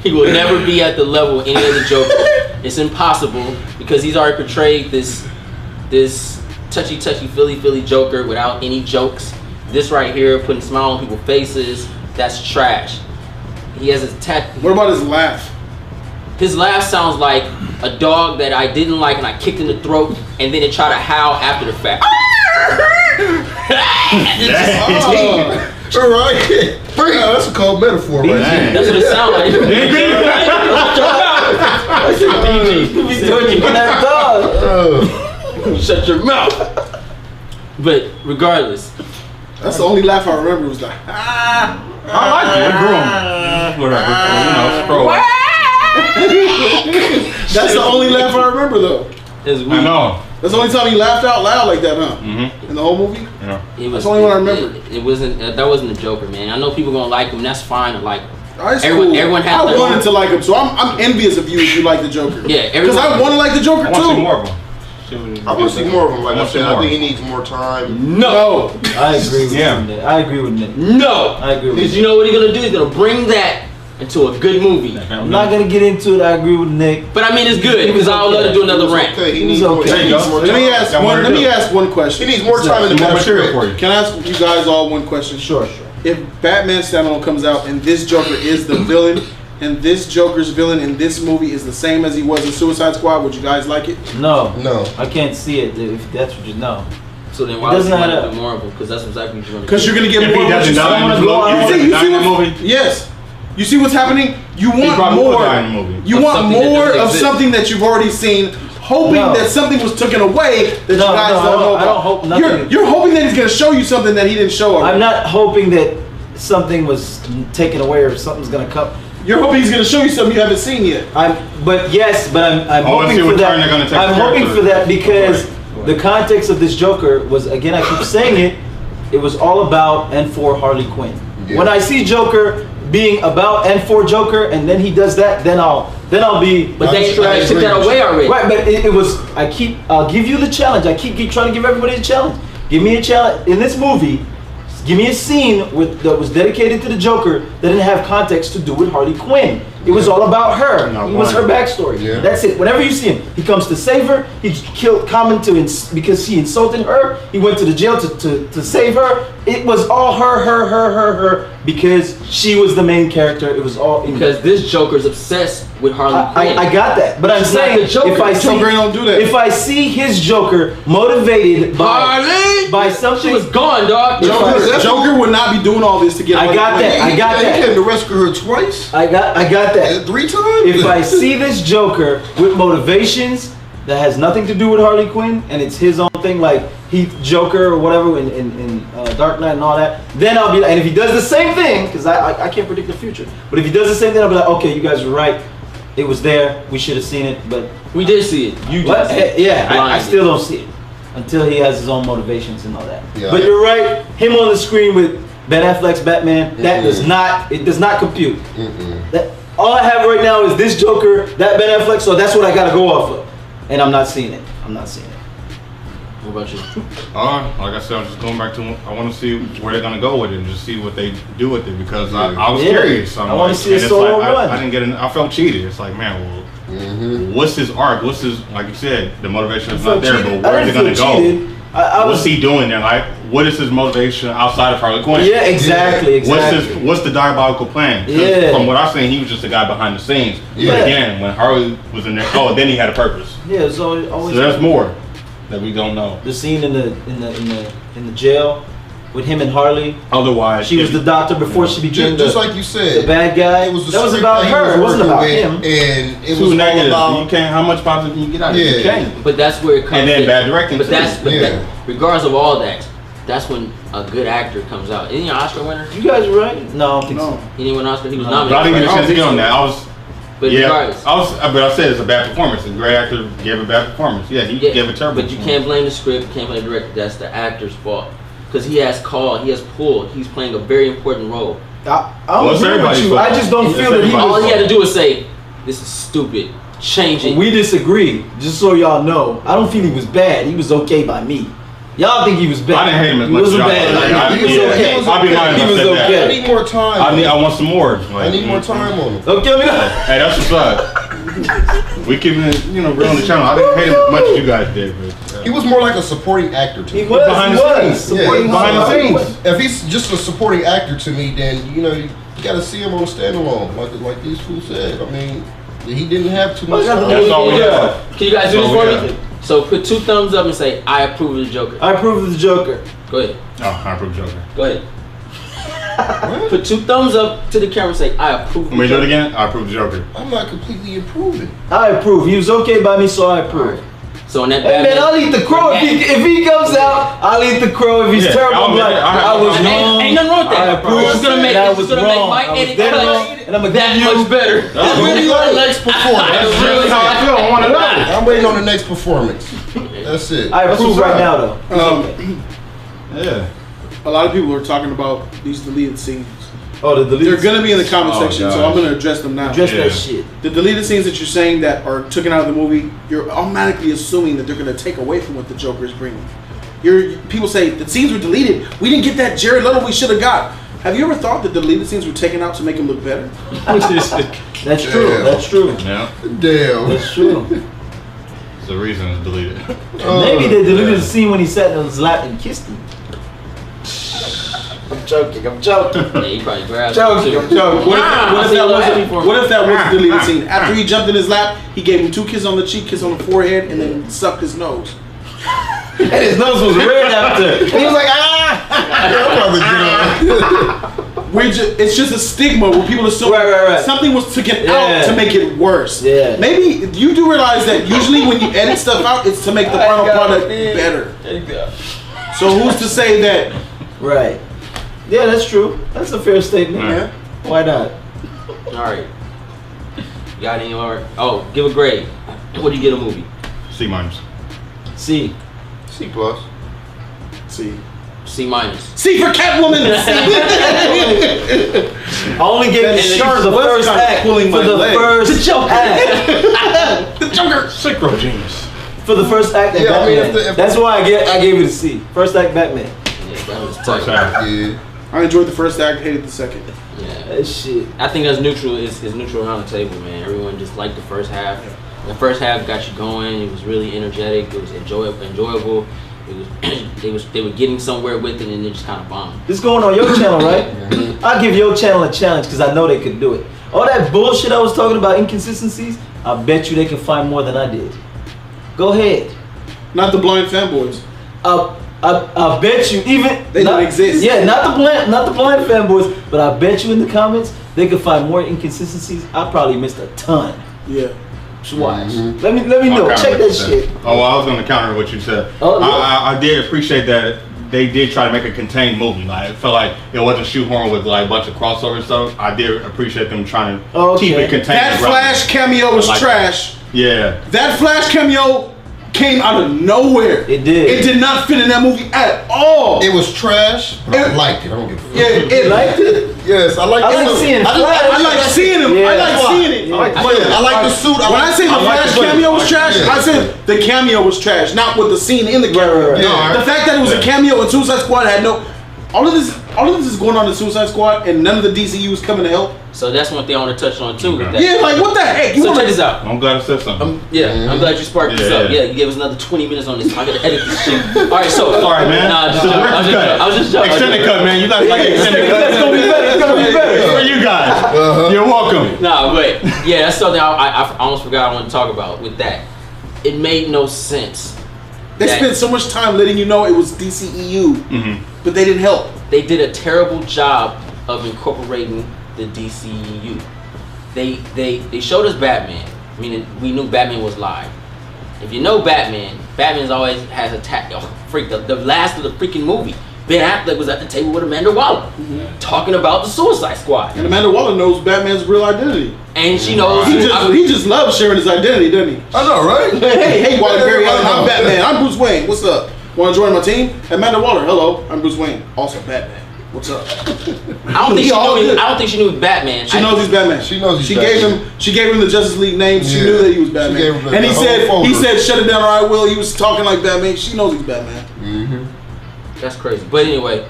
He will never be at the level of any other Joker. It's impossible because he's already portrayed this touchy feely Joker without any jokes. This right here, putting a smile on people's faces, that's trash. He has his What about his laugh? His laugh sounds like a dog that I didn't like and I kicked in the throat and then it tried to howl after the fact. All right. That's a cold metaphor, right? That's what it sounds like. Shut your mouth. But regardless, that's the only laugh I remember was like, I like it. That's the only laugh I remember though. I know. That's the only time he laughed out loud like that, huh? Mm-hmm. In the whole movie? Yeah. That's the only one I remember. It wasn't. That wasn't a Joker, man. I know people gonna like him. That's fine to like him. Everyone has. I wanted to like him, so I'm envious of you if you like the Joker. Yeah, because I want to like the Joker too. I want to see more of him. I want to see more of him. Like I said, I think he needs more time. No, I agree with Nick. I agree with Nick. No, I agree with because you know what he's gonna do? He's gonna bring that into a good movie. I'm not gonna get into it. I agree with Nick. But I mean, it's good because I would love to do another rant. Okay, he needs more time. Let me ask one question. He needs more time in the material for you. Can I ask you guys all one question? Sure. If Batman Standalone comes out and this Joker is the villain, and this Joker's villain in this movie is the same as he was in Suicide Squad, would you guys like it? No. No. I can't see it if that's what you know. So then why does he want to be memorable? Because that's exactly what you want to do. Because you're going to get more. Yes. You see what's happening? You want more. You want more of something that you've already seen, hoping that something was taken away that you guys don't know about. I don't hope nothing. You're hoping that he's going to show you something that he didn't show already. I'm not hoping that something was taken away or something's going to come. You're hoping he's going to show you something you haven't seen yet. I'm hoping for that. I'm hoping for that because the context of this Joker was, again, I keep saying it, it was all about and for Harley Quinn. Yeah. When I see Joker being about and for Joker, and then he does that, then I'll be. But they took that away already. Right, but it was. I'll give you the challenge. I keep trying to give everybody a challenge. Give me a challenge in this movie. Give me a scene that was dedicated to the Joker that didn't have context to do with Harley Quinn. It was all about her. It was her backstory. Yeah. That's it. Whenever you see him, he comes to save her. He killed Common because he insulted her. He went to the jail to save her. It was all her because she was the main character. It was all because this Joker's obsessed with Harley Quinn. I got that, but I'm saying if I see his Joker motivated by something, she was gone, dog. Joker would not be doing all this to get. I got that. He came to rescue her twice. I got that. 3 times. If I see this Joker with motivations that has nothing to do with Harley Quinn and it's his own thing, like Heath Joker or whatever in Dark Knight and all that, then I'll be like, and if he does the same thing, because I can't predict the future, but if he does the same thing, I'll be like, okay, you guys were right. It was there. We should have seen it, but we did see it. You just I still don't see it until he has his own motivations and all that. Yeah. But you're right. Him on the screen with Ben Affleck's Batman, that does not compute. All I have right now is this Joker, that Ben Affleck, so that's what I gotta go off of. And I'm not seeing it. What about you? Like I said, I'm just going back to, I want to see where they're gonna go with it and just see what they do with it because I was curious. I want to see a solo run. I didn't get I felt cheated. It's like, man, well, what's his arc? What's his, like you said, the motivation is not there, but where are they gonna go? What's he doing there? Like, what is his motivation outside of Harley Quinn? Yeah, exactly. What's the diabolical plan? Yeah. From what I've seen, he was just a guy behind the scenes. Yeah. But again, when Harley was in there, then he had a purpose. Yeah, so always. So there's more that we don't know. The scene in the jail with him and Harley. Otherwise, she was the doctor before she became just like you said, the bad guy. It was that was about her. It wasn't about him. And it too was negative. all about. You can't. How much positive can you get out of it? You can't. But that's where it comes. And then in. bad directing. But that's too. regardless of all that, that's when a good actor comes out. Isn't he an Oscar winner? You guys right? No, I don't think so. He didn't win an Oscar. He was But nominated. I didn't get a chance to get on that. But regardless, but I said it's a bad performance. A great actor gave a bad performance. Yeah, he gave a terrible. But you can't blame the script. You can't blame the director. That's the actor's fault. Because he has called, he has pulled. He's playing a very important role. I don't agree with you. I just don't feel that he all he had to do was say, "This is stupid. Change it." We disagree. Just so y'all know, I don't feel he was bad. He was okay by me. Y'all think he was bad? I didn't hate him as much as y'all. He was okay. I'll be honest. He was okay. I need more time. I want some more. I need more time on him. Don't kill me now. Hey, that's what's up. We keeping it, real on the channel. I didn't hate him as much as you guys did. But, he was more like a supporting actor to me. He was behind the scenes. Behind the scenes. If he's just a supporting actor to me, then you got to see him on standalone, like these fools said. I mean, he didn't have too much time. That's all we have. Can you guys do this for me? So put 2 thumbs up and say, "I approve of the Joker." I approve of the Joker. Go ahead. Oh, I approve Joker. Go ahead. Put 2 thumbs up to the camera and say, "I approve of the Joker." Let me do it again. I approve the Joker. I'm not completely approving. I approve. He was okay by me, so I approve. So in that hey man, I'll eat the crow if he comes out. I'll eat the crow if he's terrible. I'm like, I was wrong. Ain't nothing wrong with that. It's gonna make my edit and I'm gonna that much better. That's really on the next performance. That's really how I feel. I want to know. I'm waiting on the next performance. That's it. I approve right now though. Yeah. A lot of people are talking about these deleted scenes. Oh, the deleted. They're gonna be in the comment section, so I'm gonna address them now. Address that shit. The deleted scenes that you're saying that are taken out of the movie, you're automatically assuming that they're gonna take away from what the Joker is bringing. People say the scenes were deleted. We didn't get that Jared Leto we should have got. Have you ever thought that the deleted scenes were taken out to make him look better? That's true. That's true. Yeah. Damn. That's true. It's the reason it's deleted. Maybe they deleted the scene when he sat in his lap and kissed him. I'm joking. Yeah, he probably grabbed I'm joking. What if that was a deleted scene? After he jumped in his lap, he gave him 2 kisses on the cheek, kiss on the forehead, and then sucked his nose. And his nose was red after. And he was like, It's just a stigma where people assume something was taken out to make it worse. Yeah. Maybe you do realize that usually when you edit stuff out, it's to make the final product better. So who's to say that? Right. Yeah, that's true. That's a fair statement. Yeah. Why not? All right. Got any more? Oh, give a grade. What do you get a movie? C-. C. C+. C. C-. C for Catwoman. I only gave it for the first act. For the Joker. The Joker. Synchro genius. For the first act, Yeah, I mean, that's why I gave it a C. First act, Batman. Yeah, that was First tight. act. Yeah. I enjoyed the first act, hated the second. Yeah. That shit. I think that's neutral. It's neutral around the table, man. Everyone just liked the first half. The first half got you going. It was really energetic. It was enjoyable. It was they were getting somewhere with it, and they just kind of bombed. This going on your channel, right? I'll give your channel a challenge because I know they could do it. All that bullshit I was talking about, inconsistencies, I bet you they can find more than I did. Go ahead. Not the blind fanboys. I bet you even They don't exist. Yeah, not the blind fanboys, but I bet you in the comments they could find more inconsistencies. I probably missed a ton. Yeah. Just watch. Let me know. Check that shit. Oh, well, I was going to counter what you said. Oh, yeah. I did appreciate that they did try to make a contained movie. Like, it felt like it wasn't shoehorn with like a bunch of crossover stuff. I did appreciate them trying to keep it contained. That Flash cameo was trash. Yeah. That Flash cameo came out of nowhere. It did. It did not fit in that movie at all. It was trash, but I liked it. I don't give a fuck. Yeah, You liked it? Yes, I like I like seeing Flash. I like seeing him. Yeah. I like seeing it. I like the suit. When I say the Flash cameo was trash, I said the cameo was trash, not with the scene in the cameo. Right. The fact that it was a cameo in Suicide Squad had no. All of this all of this is going on in Suicide Squad, and none of the DCU is coming to help. So that's one thing I want to touch on too. With that. Yeah, like what the heck? So check this out. I'm glad I said something. I'm glad you sparked this up. Yeah, you gave us another 20 minutes on this. I gotta edit this shit. All right, so sorry, man. Nah, I was just joking. Extended cut, man. You guys like extended cut? It's gonna be better. It's gonna be better. For you guys. You're welcome. Nah, but yeah, that's something I almost forgot I wanted to talk about with that. It made no sense. They spent so much time letting you know it was DCEU, but they didn't help. They did a terrible job of incorporating the DCEU. They showed us Batman, meaning we knew Batman was live. If you know Batman, Batman's always has attacked. The last of the freaking movie. Ben Affleck was at the table with Amanda Waller, talking about the Suicide Squad. And Amanda Waller knows Batman's real identity. And she knows he just loves sharing his identity, doesn't he? I know, right? Hey, Waller Barry Allen, I'm Batman. I'm Bruce Wayne. What's up? Want to join my team? Amanda Waller, hello. I'm Bruce Wayne. Also Batman. What's up? I don't think she knew Batman. She knows he's Batman. She knows he's Batman. She gave him the Justice League name. She knew that he was Batman. And he said, shut it down or I will. He was talking like Batman. She knows he's Batman. That's crazy. But anyway,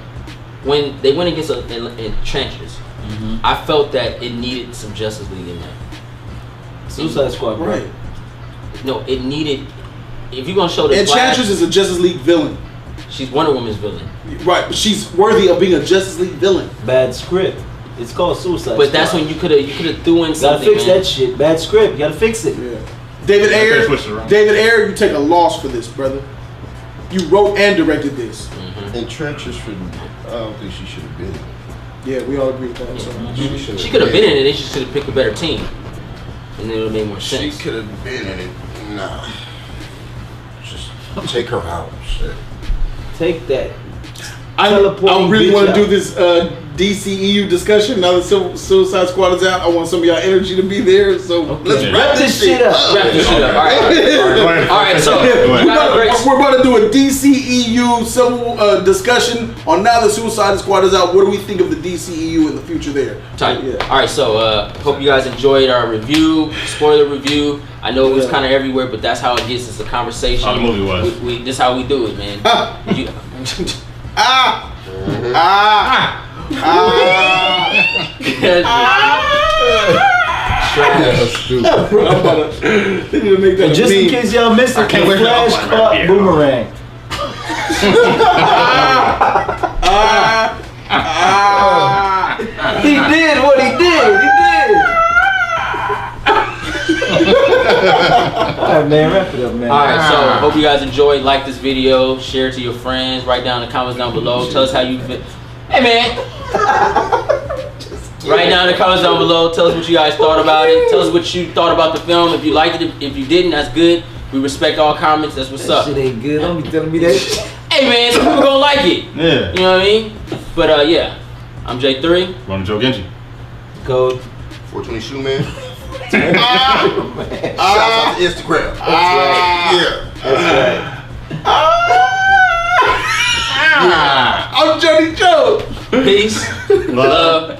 when they went against in trenches, I felt that it needed some Justice League in there. Suicide Squad, right? No, it needed. If you're gonna show the Enchantress is a Justice League villain. She's Wonder Woman's villain. Right, but she's worthy of being a Justice League villain. Bad script. It's called Suicide Squad. But that's when you could have threw in something. Gotta fix that shit. Bad script. You gotta fix it. Yeah. David Ayer, you take a loss for this, brother. You wrote and directed this. And Trenches I don't think she should have been in it. Yeah, we all agree with that. She could have been in it. They just should have picked a better team, and then it would have made more sense. She could have been in it. Nah. Just take her out. Shit. Take that. I really want to do this DCEU discussion now that Suicide Squad is out. I want some of y'all energy to be there. So let's wrap this shit up. Wrap this shit up. All right. So we're about to do a DCEU civil discussion on now that Suicide Squad is out. What do we think of the DCEU in the future there? Tight. Yeah. All right. So hope you guys enjoyed our review, spoiler review. I know it was kind of everywhere, but that's how it gets. It's a conversation. How the movie was. This is how we do it, man. Just in case y'all missed it, the Flash caught Boomerang. He did what he did. Alright, man, wrap it up, man. Alright, so hope you guys enjoyed. Like this video, share it to your friends, write down in the comments down below. Tell us how you feel. Hey, man. Write down in the comments down below. Tell us what you guys thought about it. Tell us what you thought about the film. If you liked it, if you didn't, that's good. We respect all comments. That's what's up. Shit ain't good. Don't be telling me that. Hey, man, some people gonna like it. Yeah. You know what I mean? But yeah, I'm J3. Run Joe Genji. Code 420 Shoe Man. Shout out to Instagram. Yeah. That's right. I'm Johnny Joe. Peace. Love.